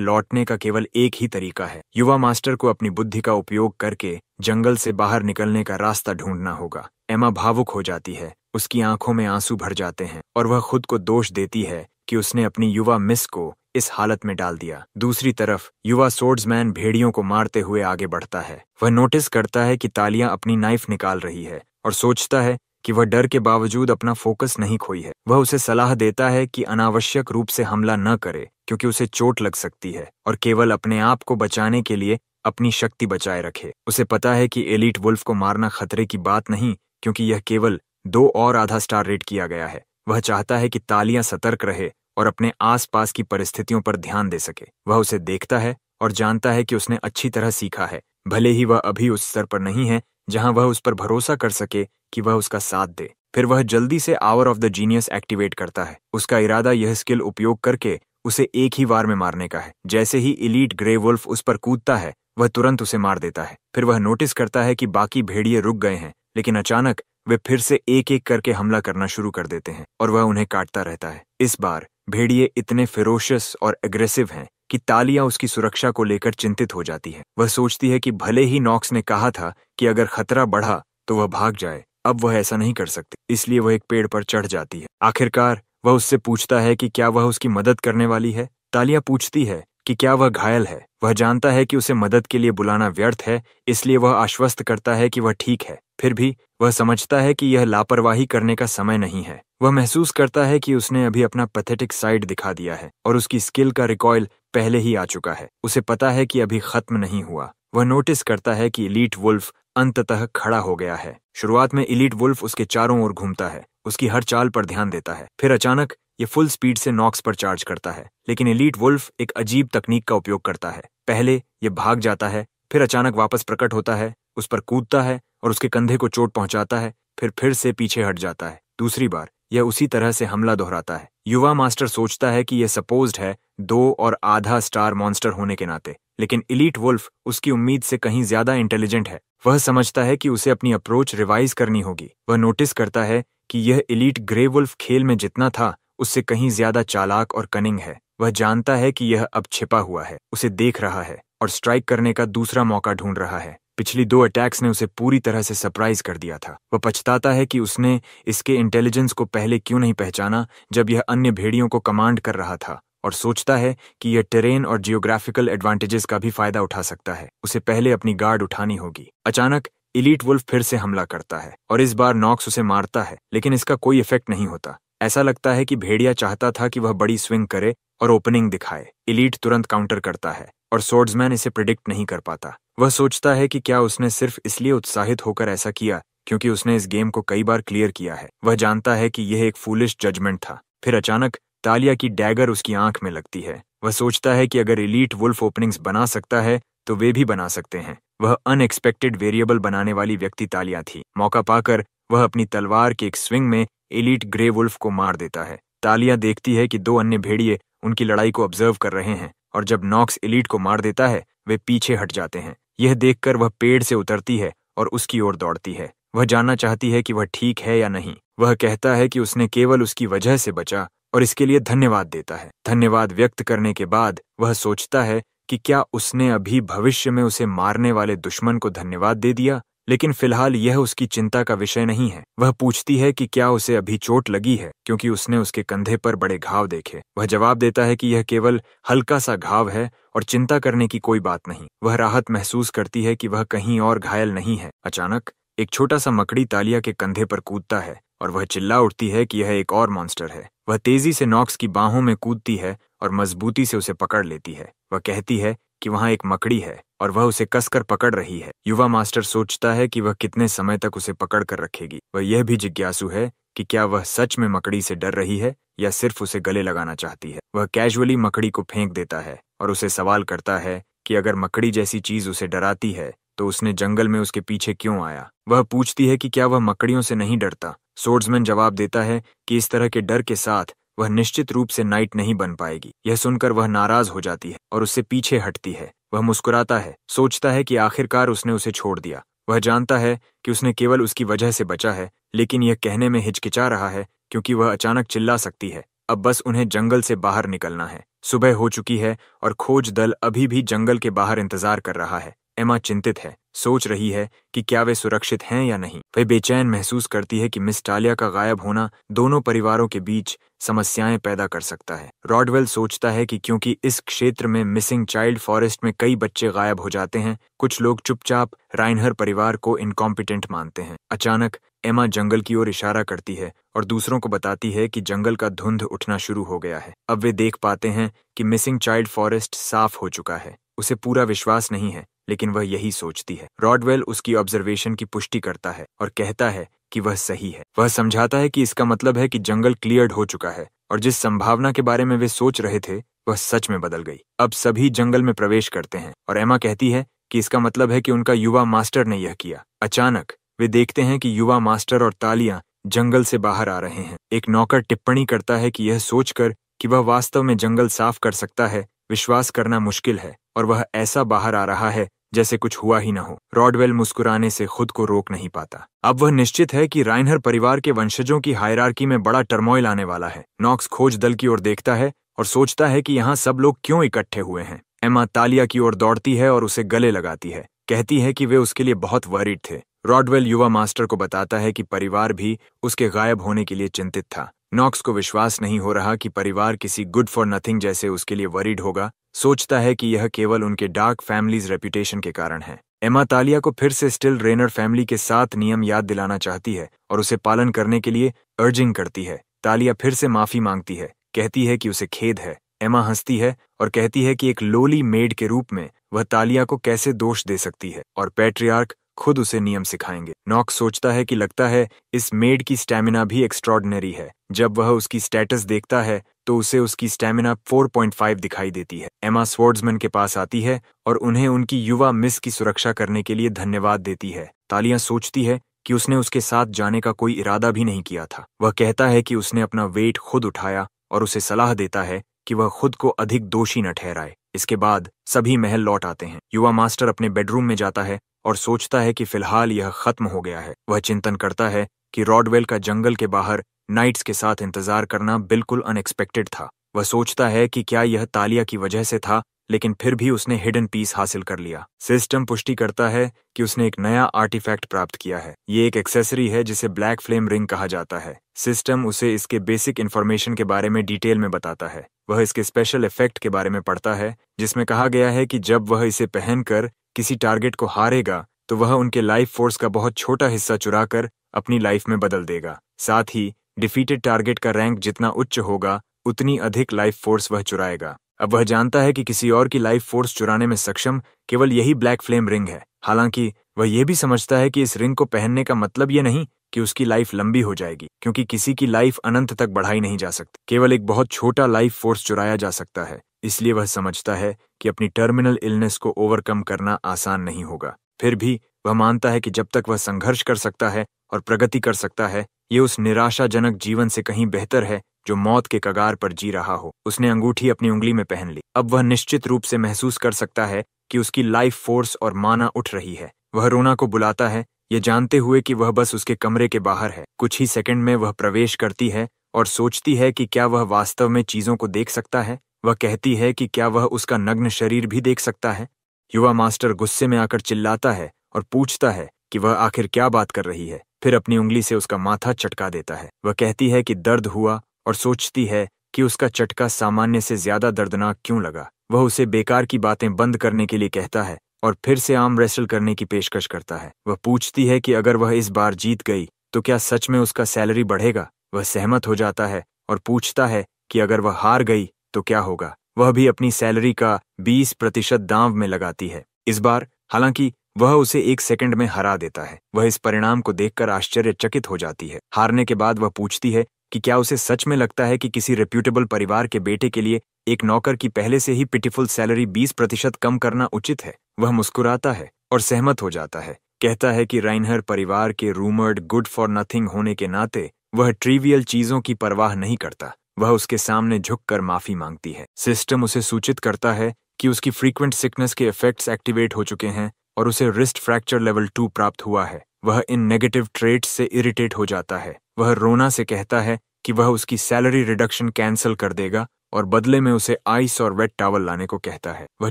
लौटने का केवल एक ही तरीका है, युवा मास्टर को अपनी बुद्धि का उपयोग करके जंगल से बाहर निकलने का रास्ता ढूंढना होगा। एमा भावुक हो जाती है, उसकी आंखों में आंसू भर जाते हैं और वह खुद को दोष देती है कि उसने अपनी युवा मिस को इस हालत में डाल दिया। दूसरी तरफ युवा सोर्ड्समैन भेड़ियों को मारते हुए आगे बढ़ता है। वह नोटिस करता है कि तालियां अपनी नाइफ निकाल रही है और सोचता है कि वह डर के बावजूद अपना फोकस नहीं खोई है। वह उसे सलाह देता है कि अनावश्यक रूप से हमला न करे क्योंकि उसे चोट लग सकती है और केवल अपने आप को बचाने के लिए अपनी शक्ति बचाए रखे। उसे पता है कि एलीट वुल्फ को मारना खतरे की बात नहीं, क्योंकि यह केवल 2 और आधा स्टार रेट किया गया है। वह चाहता है कि तालियां सतर्क रहे और अपने आसपास की परिस्थितियों पर ध्यान दे सके। वह उसे देखता है और जानता है कि उसने अच्छी तरह सीखा है, भले ही वह अभी उस स्तर पर नहीं है जहां वह उस पर भरोसा कर सके कि वह उसका साथ दे। फिर वह जल्दी से hour of the genius activate करता है। उसका इरादा यह स्किल उपयोग करके उसे एक ही वार में मारने का है। जैसे ही एलीट ग्रे वुल्फ उस पर कूदता है, वह तुरंत उसे मार देता है। फिर वह नोटिस करता है कि बाकी भेड़िए रुक गए हैं, लेकिन अचानक वे फिर से एक एक करके हमला करना शुरू कर देते हैं और वह उन्हें काटता रहता है। इस बार भेड़िए इतने फेरोशियस और एग्रेसिव हैं कि तालियां उसकी सुरक्षा को लेकर चिंतित हो जाती है। वह सोचती है कि भले ही नॉक्स ने कहा था कि अगर खतरा बढ़ा तो वह भाग जाए, अब वह ऐसा नहीं कर सकती, इसलिए वह एक पेड़ पर चढ़ जाती है। आखिरकार वह उससे पूछता है कि क्या वह उसकी मदद करने वाली है। तालियां पूछती है कि क्या वह घायल है। वह जानता है कि उसे मदद के लिए बुलाना व्यर्थ है, इसलिए वह आश्वस्त करता है कि वह ठीक है। फिर भी वह समझता है कि यह लापरवाही करने का समय नहीं है। वह महसूस करता है कि उसने अभी अपना पैथेटिक साइड दिखा दिया है और उसकी स्किल का रिकॉइल पहले ही आ चुका है। उसे पता है कि अभी खत्म नहीं हुआ। वह नोटिस करता है कि एलीट वुल्फ अंततः खड़ा हो गया है। शुरुआत में एलीट वुल्फ उसके चारों ओर घूमता है, उसकी हर चाल पर ध्यान देता है। फिर अचानक ये फुल स्पीड से नॉक्स पर चार्ज करता है, लेकिन एलीट वुल्फ एक अजीब तकनीक का उपयोग करता है। पहले ये भाग जाता है, फिर अचानक वापस प्रकट होता है, उस पर कूदता है और उसके कंधे को चोट पहुंचाता है, फिर से पीछे हट जाता है। दूसरी बार यह उसी तरह से हमला दोहराता है। युवा मास्टर सोचता है कि यह सपोज्ड है 2 और आधा स्टार मॉन्स्टर होने के नाते, लेकिन एलीट वुल्फ उसकी उम्मीद से कहीं ज्यादा इंटेलिजेंट है। वह समझता है कि उसे अपनी अप्रोच रिवाइज करनी होगी। वह नोटिस करता है कि यह एलीट ग्रे वुल्फ खेल में जितना था उससे कहीं ज्यादा चालाक और कनिंग है। वह जानता है कि यह अब छिपा हुआ है, उसे देख रहा है और स्ट्राइक करने का दूसरा मौका ढूंढ रहा है। पिछली 2 अटैक्स ने उसे पूरी तरह से सरप्राइज कर दिया था। वह पछताता है कि उसने इसके इंटेलिजेंस को पहले क्यों नहीं पहचाना जब यह अन्य भेड़ियों को कमांड कर रहा था, और सोचता है कि यह टेरेन और जियोग्राफिकल एडवांटेजेस का भी फायदा उठा सकता है। उसे पहले अपनी गार्ड उठानी होगी। अचानक एलीट वुल्फ फिर से हमला करता है और इस बार नॉक्स उसे मारता है, लेकिन इसका कोई इफेक्ट नहीं होता। ऐसा लगता है कि भेड़िया चाहता था कि वह बड़ी स्विंग करे और ओपनिंग दिखाए। एलीट तुरंत काउंटर करता है और सोर्ड्समैन इसे प्रिडिक्ट नहीं कर पाता। वह सोचता है कि क्या उसने सिर्फ इसलिए उत्साहित होकर ऐसा किया क्योंकि उसने इस गेम को कई बार क्लियर किया है। वह जानता है कि यह एक फूलिश जजमेंट था। फिर अचानक तालिया की डैगर उसकी आंख में लगती है। वह सोचता है कि अगर एलीट वुल्फ ओपनिंग्स बना सकता है तो वे भी बना सकते हैं। वह अनएक्सपेक्टेड वेरिएबल बनाने वाली व्यक्ति तालिया थी। मौका पाकर वह अपनी तलवार के एक स्विंग में एलीट ग्रे वुल्फ को मार देता है। तालिया देखती है कि 2 अन्य भेड़िए उनकी लड़ाई को ऑब्जर्व कर रहे हैं और जब नॉक्स एलीट को मार देता है वे पीछे हट जाते हैं। यह देखकर वह पेड़ से उतरती है और उसकी ओर दौड़ती है। वह जानना चाहती है कि वह ठीक है या नहीं। वह कहता है कि उसने केवल उसकी वजह से बचा और इसके लिए धन्यवाद देता है। धन्यवाद व्यक्त करने के बाद वह सोचता है कि क्या उसने अभी भविष्य में उसे मारने वाले दुश्मन को धन्यवाद दे दिया, लेकिन फिलहाल यह उसकी चिंता का विषय नहीं है। वह पूछती है कि क्या उसे अभी चोट लगी है क्योंकि उसने उसके कंधे पर बड़े घाव देखे। वह जवाब देता है कि यह केवल हल्का सा घाव है और चिंता करने की कोई बात नहीं। वह राहत महसूस करती है कि वह कहीं और घायल नहीं है। अचानक एक छोटा सा मकड़ी तालिया के कंधे पर कूदता है और वह चिल्ला उठती है कि यह एक और मॉन्स्टर है। वह तेजी से नॉक्स की बाहों में कूदती है और मजबूती से उसे पकड़ लेती है। वह कहती है कि वहाँ एक मकड़ी है और वह उसे कसकर पकड़ रही है। युवा मास्टर सोचता है कि वह कितने समय तक उसे पकड़ कर रखेगी। वह यह भी जिज्ञासु है कि क्या वह सच में मकड़ी से डर रही है या सिर्फ उसे गले लगाना चाहती है। वह कैजुअली मकड़ी को फेंक देता है और उसे सवाल करता है कि अगर मकड़ी जैसी चीज उसे डराती है तो उसने जंगल में उसके पीछे क्यों आया। वह पूछती है कि क्या वह मकड़ियों से नहीं डरता। सोर्ड्समैन जवाब देता है कि इस तरह के डर के साथ वह निश्चित रूप से नाइट नहीं बन पाएगी। यह सुनकर वह नाराज हो जाती है और उससे पीछे हटती है। वह मुस्कुराता है, सोचता है कि आखिरकार उसने उसे छोड़ दिया। वह जानता है कि उसने केवल उसकी वजह से बचा है, लेकिन यह कहने में हिचकिचा रहा है क्योंकि वह अचानक चिल्ला सकती है। अब बस उन्हें जंगल से बाहर निकलना है। सुबह हो चुकी है और खोज दल अभी भी जंगल के बाहर इंतजार कर रहा है। एमा चिंतित है, सोच रही है कि क्या वे सुरक्षित हैं या नहीं। वह बेचैन महसूस करती है कि मिस टालिया का गायब होना दोनों परिवारों के बीच समस्याएं पैदा कर सकता है। रॉडवेल सोचता है कि क्योंकि इस क्षेत्र में मिसिंग चाइल्ड फॉरेस्ट में कई बच्चे गायब हो जाते हैं, कुछ लोग चुपचाप राइनहर परिवार को इनकॉम्पिटेंट मानते हैं। अचानक एमा जंगल की ओर इशारा करती है और दूसरों को बताती है कि जंगल का धुंध उठना शुरू हो गया है। अब वे देख पाते हैं कि मिसिंग चाइल्ड फॉरेस्ट साफ हो चुका है। उसे पूरा विश्वास नहीं है, लेकिन वह यही सोचती है। रॉडवेल उसकी ऑब्जर्वेशन की पुष्टि करता है और कहता है कि वह सही है। वह समझाता है कि इसका मतलब है कि जंगल क्लियर्ड हो चुका है और जिस संभावना के बारे में वे सोच रहे थे वह सच में बदल गई। अब सभी जंगल में प्रवेश करते हैं और एमा कहती है कि इसका मतलब है कि उनका युवा मास्टर ने यह किया। अचानक वे देखते हैं कि युवा मास्टर और तालियां जंगल से बाहर आ रहे हैं। एक नौकर टिप्पणी करता है कि यह सोचकर कि वह वास्तव में जंगल साफ कर सकता है, विश्वास करना मुश्किल है और वह ऐसा बाहर आ रहा है जैसे कुछ हुआ ही न हो। रॉडवेल मुस्कुराने से खुद को रोक नहीं पाता। अब वह निश्चित है कि राइनहर परिवार के वंशजों की हायरार्की में बड़ा टर्मोइल आने वाला है। नॉक्स खोज दल की ओर देखता है और सोचता है कि यहाँ सब लोग क्यों इकट्ठे हुए हैं। एमा तालिया की ओर दौड़ती है और उसे गले लगाती है, कहती है कि वे उसके लिए बहुत वरीड थे। रॉडवेल युवा मास्टर को बताता है कि परिवार भी उसके गायब होने के लिए चिंतित था। नॉक्स को विश्वास नहीं हो रहा कि परिवार किसी गुड फॉर नथिंग जैसे उसके लिए वरीड होगा। सोचता है कि यह केवल उनके डार्क फैमिलीज रेपुटेशन के कारण है। एमा तालिया को फिर से स्टिल रेनर फैमिली के 7 नियम याद दिलाना चाहती है और उसे पालन करने के लिए अर्जिंग करती है। तालिया फिर से माफी मांगती है, कहती है कि उसे खेद है। एमा हंसती है और कहती है कि एक लोली मेड के रूप में वह तालिया को कैसे दोष दे सकती है और पैट्रियार्क खुद उसे नियम सिखाएंगे। नॉक्स सोचता है कि लगता है इस मेड की स्टैमिना भी एक्स्ट्रॉर्डिनरी है। जब वह उसकी स्टेटस देखता है तो उसे उसकी स्टैमिना 4.5 दिखाई देती है। एमा स्वॉर्ड्समैन के पास आती है और उन्हें उनकी युवा मिस की सुरक्षा करने के लिए धन्यवाद देती है। तालियां सोचती है कि उसने उसके साथ जाने का कोई इरादा भी नहीं किया था। वह कहता है कि उसने अपना वेट खुद उठाया और उसे सलाह देता है कि वह खुद को अधिक दोषी न ठहराए। इसके बाद सभी महल लौट आते हैं। युवा मास्टर अपने बेडरूम में जाता है और सोचता है कि फिलहाल यह खत्म हो गया है। वह चिंतन करता है कि रॉडवेल का जंगल के बाहर नाइट्स के साथ इंतजार करना बिल्कुल अनएक्सपेक्टेड था। वह सोचता है कि क्या यह तालिया की वजह से था, लेकिन फिर भी उसने हिडन पीस हासिल कर लिया। सिस्टम पुष्टि करता है कि उसने एक नया आर्टिफैक्ट प्राप्त किया है। ये एक एक्सेसरी है जिसे ब्लैक फ्लेम रिंग कहा जाता है। सिस्टम उसे इसके बेसिक इन्फॉर्मेशन के बारे में डिटेल में बताता है। वह इसके स्पेशल इफेक्ट के बारे में पढ़ता है जिसमें कहा गया है कि जब वह इसे पहनकर किसी टारगेट को हारेगा तो वह उनके लाइफ फोर्स का बहुत छोटा हिस्सा चुराकर अपनी लाइफ में बदल देगा। साथ ही डिफीटेड टारगेट का रैंक जितना उच्च होगा उतनी अधिक लाइफ फोर्स वह चुराएगा। अब वह जानता है कि किसी और की लाइफ फोर्स चुराने में सक्षम केवल यही ब्लैक फ्लेम रिंग है। हालांकि वह यह भी समझता है कि इस रिंग को पहनने का मतलब यह नहीं कि उसकी लाइफ लंबी हो जाएगी, क्योंकि किसी की लाइफ अनंत तक बढ़ाई नहीं जा सकती। केवल एक बहुत छोटा लाइफ फोर्स चुराया जा सकता है। इसलिए वह समझता है कि अपनी टर्मिनल इलनेस को ओवरकम करना आसान नहीं होगा। फिर भी वह मानता है कि जब तक वह संघर्ष कर सकता है और प्रगति कर सकता है, ये उस निराशाजनक जीवन से कहीं बेहतर है जो मौत के कगार पर जी रहा हो। उसने अंगूठी अपनी उंगली में पहन ली। अब वह निश्चित रूप से महसूस कर सकता है कि उसकी लाइफ फोर्स और माना उठ रही है। वह रोना को बुलाता है, ये जानते हुए कि वह बस उसके कमरे के बाहर है। कुछ ही सेकंड में वह प्रवेश करती है और सोचती है कि क्या वह वास्तव में चीजों को देख सकता है। वह कहती है कि क्या वह उसका नग्न शरीर भी देख सकता है। युवा मास्टर गुस्से में आकर चिल्लाता है और पूछता है कि वह आखिर क्या बात कर रही है। फिर अपनी उंगली से उसका माथा चटका देता है। वह कहती है कि दर्द हुआ और सोचती है कि उसका चटका सामान्य से ज्यादा दर्दनाक क्यों लगा। वह उसे बेकार की बातें बंद करने के लिए कहता है और फिर से आर्म रेसल करने की पेशकश करता है। वह पूछती है कि अगर वह इस बार जीत गई तो क्या सच में उसका सैलरी बढ़ेगा। वह सहमत हो जाता है और पूछता है कि अगर वह हार गई तो क्या होगा। वह भी अपनी सैलरी का 20% दांव में लगाती है। इस बार हालांकि वह उसे 1 सेकंड में हरा देता है। वह इस परिणाम को देखकर आश्चर्यचकित हो जाती है। हारने के बाद वह पूछती है कि क्या उसे सच में लगता है कि किसी रेप्यूटेबल परिवार के बेटे के लिए एक नौकर की पहले से ही पिटीफुल सैलरी 20% कम करना उचित है। वह मुस्कुराता है और सहमत हो जाता है। कहता है कि राइनहर परिवार के रूमर्ड गुड फॉर नथिंग होने के नाते वह ट्रिवियल चीजों की परवाह नहीं करता। वह उसके सामने झुककर माफी मांगती है। सिस्टम उसे सूचित करता है कि उसकी फ्रीक्वेंट सिकनेस के इफेक्ट्स एक्टिवेट हो चुके हैं और उसे रिस्ट फ्रैक्चर लेवल 2 प्राप्त हुआ है। वह इन नेगेटिव ट्रेट्स से इरिटेट हो जाता है। वह रोना से कहता है कि वह उसकी सैलरी रिडक्शन कैंसिल कर देगा और बदले में उसे आइस और वेट टॉवल लाने को कहता है। वह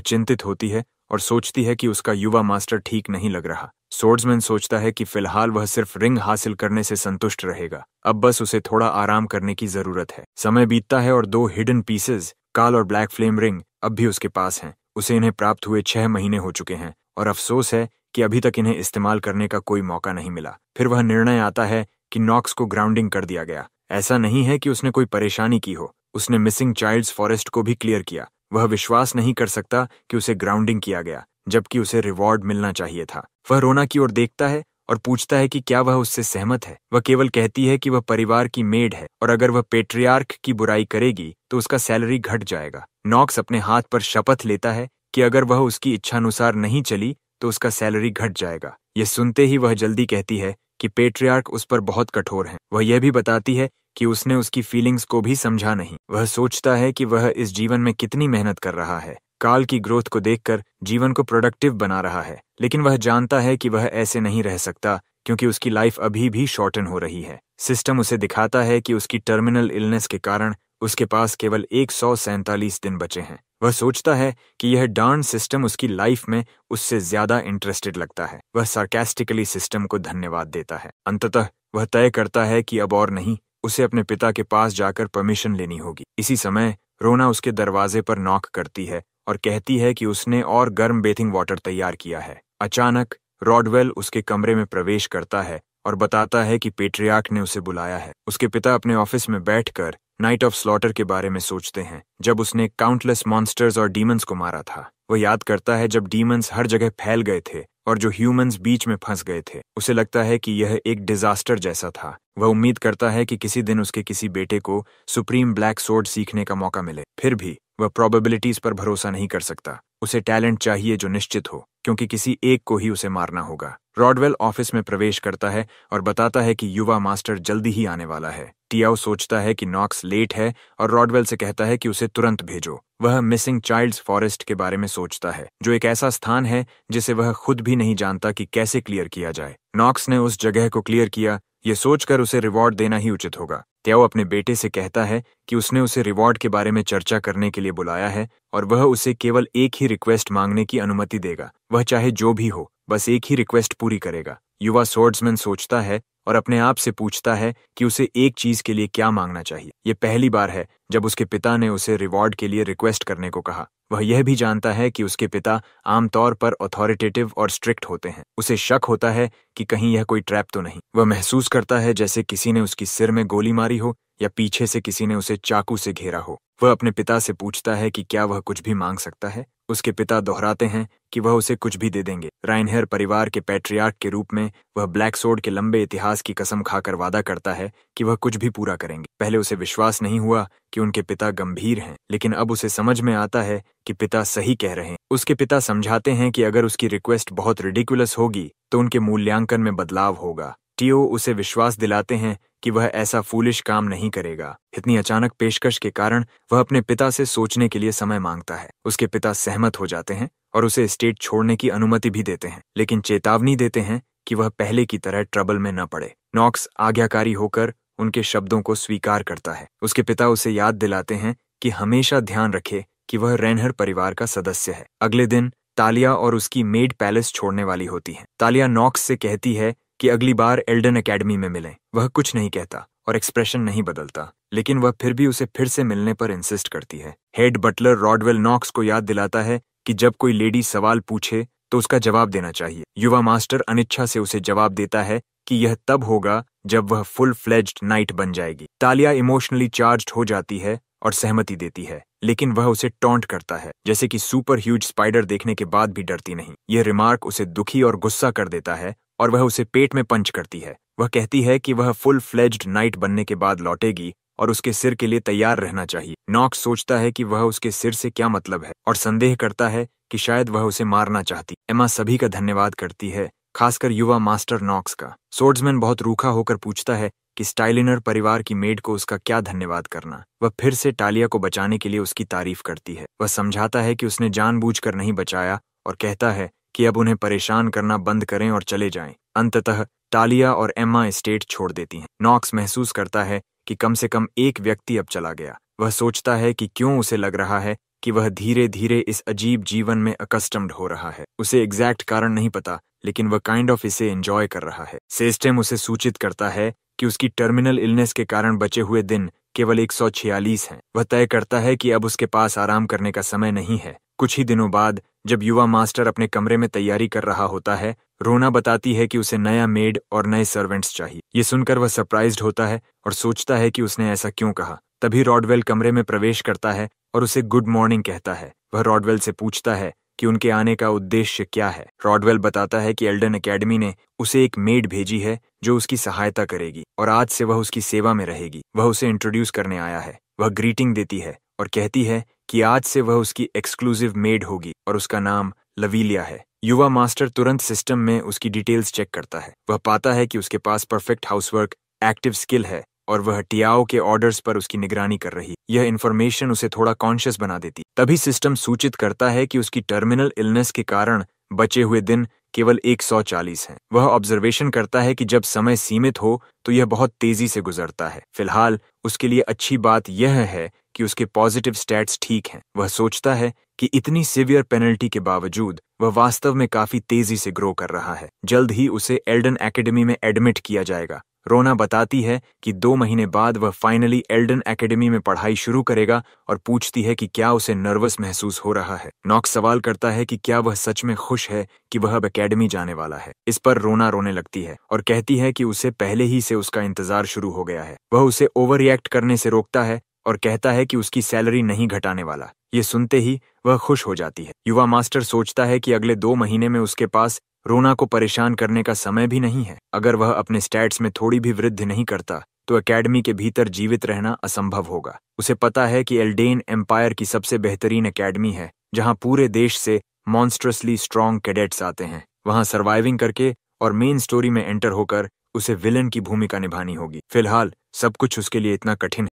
चिंतित होती है और सोचती है कि उसका युवा मास्टर ठीक नहीं लग रहा। सोर्ड्समैन सोचता है कि फिलहाल वह सिर्फ रिंग हासिल करने से संतुष्ट रहेगा। अब बस उसे थोड़ा आराम करने की जरूरत है। समय बीतता है और 2 हिडन पीसेज, काल और ब्लैक फ्लेम रिंग, अब भी उसके पास हैं। उसे इन्हें प्राप्त हुए 6 महीने हो चुके हैं और अफसोस है कि अभी तक इन्हें इस्तेमाल करने का कोई मौका नहीं मिला। फिर वह निर्णय आता है कि नॉक्स को ग्राउंडिंग कर दिया गया। ऐसा नहीं है कि उसने कोई परेशानी की हो। उसने मिसिंग चाइल्ड्स फॉरेस्ट को भी क्लियर किया। वह विश्वास नहीं कर सकता कि उसे ग्राउंडिंग किया गया, जबकि उसे रिवॉर्ड मिलना चाहिए था। वह रोना की ओर देखता है और पूछता है कि क्या वह उससे सहमत है। वह केवल कहती है कि वह परिवार की मेड है और अगर वह पेट्रियार्क की बुराई करेगी तो उसका सैलरी घट जाएगा। नॉक्स अपने हाथ पर शपथ लेता है कि अगर वह उसकी इच्छानुसार नहीं चली तो उसका सैलरी घट जाएगा। यह सुनते ही वह जल्दी कहती है कि पेट्रियार्क उस पर बहुत कठोर है। वह यह भी बताती है कि उसने उसकी फीलिंग्स को भी समझा नहीं। वह सोचता है कि वह इस जीवन में कितनी मेहनत कर रहा है, काल की ग्रोथ को देखकर जीवन को प्रोडक्टिव बना रहा है, लेकिन वह जानता है कि वह ऐसे नहीं रह सकता क्योंकि उसकी लाइफ अभी भी शॉर्टन हो रही है। सिस्टम उसे दिखाता है कि उसकी टर्मिनल इलनेस के कारण उसके पास केवल 147 दिन बचे हैं। वह सोचता है कि यह डार्न सिस्टम उसकी लाइफ में उससे ज्यादा इंटरेस्टेड लगता है। वह सार्केस्टिकली सिस्टम को धन्यवाद देता है। अंततः वह तय करता है कि अब और नहीं, उसे अपने पिता के पास जाकर परमिशन लेनी होगी। इसी समय रोना उसके दरवाजे पर नॉक करती है और कहती है कि उसने और गर्म बेथिंग वाटर तैयार किया है। अचानक रॉडवेल उसके कमरे में प्रवेश करता है और बताता है कि पेट्रियार्क ने उसे बुलाया है। उसके पिता अपने ऑफिस में बैठकर नाइट ऑफ स्लॉटर के बारे में सोचते हैं, जब उसने काउंटलेस मॉन्स्टर्स और डीमंस को मारा था। वह याद करता है जब डीमंस हर जगह फैल गए थे और जो ह्यूमंस बीच में फंस गए थे। उसे लगता है कि यह एक डिजास्टर जैसा था। वह उम्मीद करता है कि किसी दिन उसके किसी बेटे को सुप्रीम ब्लैक सोर्ड सीखने का मौका मिले। फिर भी वह प्रोबेबिलिटीज पर भरोसा नहीं कर सकता। उसे टैलेंट चाहिए जो निश्चित हो, क्योंकि किसी एक को ही उसे मारना होगा। रॉडवेल ऑफिस में प्रवेश करता है और बताता है कि युवा मास्टर जल्दी ही आने वाला है। टियाओ सोचता है कि नॉक्स लेट है और रॉडवेल से कहता है कि उसे तुरंत भेजो। वह मिसिंग चाइल्ड्स फॉरेस्ट के बारे में सोचता है, जो एक ऐसा स्थान है जिसे वह खुद भी नहीं जानता कि कैसे क्लियर किया जाए। नॉक्स ने उस जगह को क्लियर किया, ये सोचकर उसे रिवॉर्ड देना ही उचित होगा। टियाओ अपने बेटे से कहता है कि उसने उसे रिवॉर्ड के बारे में चर्चा करने के लिए बुलाया है और वह उसे केवल एक ही रिक्वेस्ट मांगने की अनुमति देगा। वह चाहे जो भी हो, बस एक ही रिक्वेस्ट पूरी करेगा। युवा सोर्ड्समैन सोचता है और अपने आप से पूछता है कि उसे एक चीज के लिए क्या मांगना चाहिए। यह पहली बार है जब उसके पिता ने उसे रिवॉर्ड के लिए रिक्वेस्ट करने को कहा। वह यह भी जानता है कि उसके पिता आमतौर पर अथॉरिटेटिव और स्ट्रिक्ट होते हैं। उसे शक होता है कि कहीं यह कोई ट्रैप तो नहीं। वह महसूस करता है जैसे किसी ने उसकी सिर में गोली मारी हो या पीछे से किसी ने उसे चाकू से घेरा हो। वह अपने पिता से पूछता है कि क्या वह कुछ भी मांग सकता है। उसके पिता दोहराते हैं कि वह उसे कुछ भी दे देंगे। राइनहेर परिवार के पैट्रियार्क के रूप में वह ब्लैक सोर्ड के लंबे इतिहास की कसम खाकर वादा करता है कि वह कुछ भी पूरा करेंगे। पहले उसे विश्वास नहीं हुआ कि उनके पिता गंभीर हैं, लेकिन अब उसे समझ में आता है कि पिता सही कह रहे हैं। उसके पिता समझाते हैं कि अगर उसकी रिक्वेस्ट बहुत रिडिकुलस होगी तो उनके मूल्यांकन में बदलाव होगा। टियो उसे विश्वास दिलाते हैं कि वह ऐसा फूलिश काम नहीं करेगा। इतनी अचानक पेशकश के कारण वह अपने पिता से सोचने के लिए समय मांगता है। उसके पिता सहमत हो जाते हैं और उसे स्टेट छोड़ने की अनुमति भी देते हैं, लेकिन चेतावनी देते हैं कि वह पहले की तरह ट्रबल में न पड़े। नॉक्स आज्ञाकारी होकर उनके शब्दों को स्वीकार करता है। उसके पिता उसे याद दिलाते हैं कि हमेशा ध्यान रखे कि वह रेनहर परिवार का सदस्य है। अगले दिन तालिया और उसकी मेड पैलेस छोड़ने वाली होती है। तालिया नॉक्स से कहती है कि अगली बार एल्डन एकेडमी में मिलें। वह कुछ नहीं कहता और एक्सप्रेशन नहीं बदलता, लेकिन वह फिर भी उसे फिर से मिलने पर इंसिस्ट करती है। हेड बटलर रॉडवेल नॉक्स को याद दिलाता है कि जब कोई लेडी सवाल पूछे तो उसका जवाब देना चाहिए। युवा मास्टर अनिच्छा से उसे जवाब देता है कि यह तब होगा जब वह फुल फ्लेज्ड नाइट बन जाएगी। तालिया इमोशनली चार्ज्ड हो जाती है और सहमति देती है, लेकिन वह उसे टॉन्ट करता है, जैसे कि सुपर ह्यूज स्पाइडर देखने के बाद भी डरती नहीं। यह रिमार्क उसे दुखी और गुस्सा कर देता है और वह उसे पेट में पंच करती है। वह कहती है कि वह फुल फ्लेज्ड नाइट बनने के बाद लौटेगी और उसके सिर के लिए तैयार रहना चाहिए। नॉक्स सोचता है कि वह उसके सिर से क्या मतलब है और संदेह करता है कि शायद वह उसे मारना चाहती। एमा सभी का धन्यवाद करती है, खासकर युवा मास्टर नॉक्स का। सोर्ड्समैन बहुत रूखा होकर पूछता है कि स्टाइलिनर परिवार की मेड को उसका क्या धन्यवाद करना। वह फिर से टालिया को बचाने के लिए उसकी तारीफ करती है। वह समझाता है कि उसने जानबूझकर नहीं बचाया और कहता है कि अब उन्हें परेशान करना बंद करें और चले जाएं। अंततः टालिया और एम्मा एस्टेट छोड़ देती हैं। नॉक्स महसूस करता है कि कम से कम एक व्यक्ति अब चला गया। वह सोचता है कि क्यों उसे लग रहा है कि वह धीरे धीरे इस अजीब जीवन में अकस्टम्ड हो रहा है। उसे एग्जैक्ट कारण नहीं पता, लेकिन वह काइंड ऑफ इसे एंजॉय कर रहा है। सिस्टम उसे सूचित करता है कि उसकी टर्मिनल इलनेस के कारण बचे हुए दिन केवल 146 हैं। वह तय करता है कि अब उसके पास आराम करने का समय नहीं है। कुछ ही दिनों बाद जब युवा मास्टर अपने कमरे में तैयारी कर रहा होता है, रोना बताती है कि उसे नया मेड और नए सर्वेंट्स चाहिए। ये सुनकर वह सरप्राइज्ड होता है और सोचता है कि उसने ऐसा क्यों कहा। तभी रॉडवेल कमरे में प्रवेश करता है और उसे गुड मॉर्निंग कहता है। वह रॉडवेल से पूछता है कि उनके आने का उद्देश्य क्या है। रॉडवेल बताता है कि एल्डन एकेडमी ने उसे एक मेड भेजी है जो उसकी सहायता करेगी और आज से वह उसकी सेवा में रहेगी। वह उसे इंट्रोड्यूस करने आया है। वह ग्रीटिंग देती है और कहती है कि आज से वह उसकी एक्सक्लूसिव मेड होगी और उसका नाम लवीलिया है। युवा मास्टर तुरंत सिस्टम में उसकी डिटेल्स चेक करता है। वह पाता है कि उसके पास परफेक्ट हाउसवर्क, एक्टिव स्किल है और वह टियाओ के ऑर्डर्स पर उसकी निगरानी कर रही। यह इन्फॉर्मेशन उसे थोड़ा कॉन्शियस बना देती। तभी सिस्टम सूचित करता है कि उसकी टर्मिनल इलनेस के कारण बचे हुए दिन केवल 140 हैं। वह ऑब्जर्वेशन करता है कि जब समय सीमित हो तो यह बहुत तेजी से गुजरता है। फिलहाल उसके लिए अच्छी बात यह है कि उसके पॉजिटिव स्टैट्स ठीक हैं। वह सोचता है कि इतनी सीवियर पेनल्टी के बावजूद वह वास्तव में काफी तेजी से ग्रो कर रहा है। जल्द ही उसे एल्डन एकेडमी में एडमिट किया जाएगा। रोना बताती है कि 2 महीने बाद वह फाइनली एल्डन एकेडमी में पढ़ाई शुरू करेगा और पूछती है कि क्या उसे नर्वस महसूस हो रहा है। नॉक्स सवाल करता है कि क्या वह सच में खुश है कि वह अब एकेडमी जाने वाला है। इस पर रोना रोने लगती है और कहती है कि उसे पहले ही से उसका इंतजार शुरू हो गया है। वह उसे ओवर रिएक्ट करने से रोकता है और कहता है कि उसकी सैलरी नहीं घटाने वाला। ये सुनते ही वह खुश हो जाती है। युवा मास्टर सोचता है कि अगले 2 महीने में उसके पास रोना को परेशान करने का समय भी नहीं है। अगर वह अपने स्टैट्स में थोड़ी भी वृद्धि नहीं करता तो एकेडमी के भीतर जीवित रहना असंभव होगा। उसे पता है कि एल्डेन एम्पायर की सबसे बेहतरीन एकेडमी है, जहां पूरे देश से मॉन्स्ट्रसली स्ट्रॉन्ग कैडेट्स आते हैं। वहां सर्वाइविंग करके और मेन स्टोरी में एंटर होकर उसे विलन की भूमिका निभानी होगी। फिलहाल सब कुछ उसके लिए इतना कठिन है।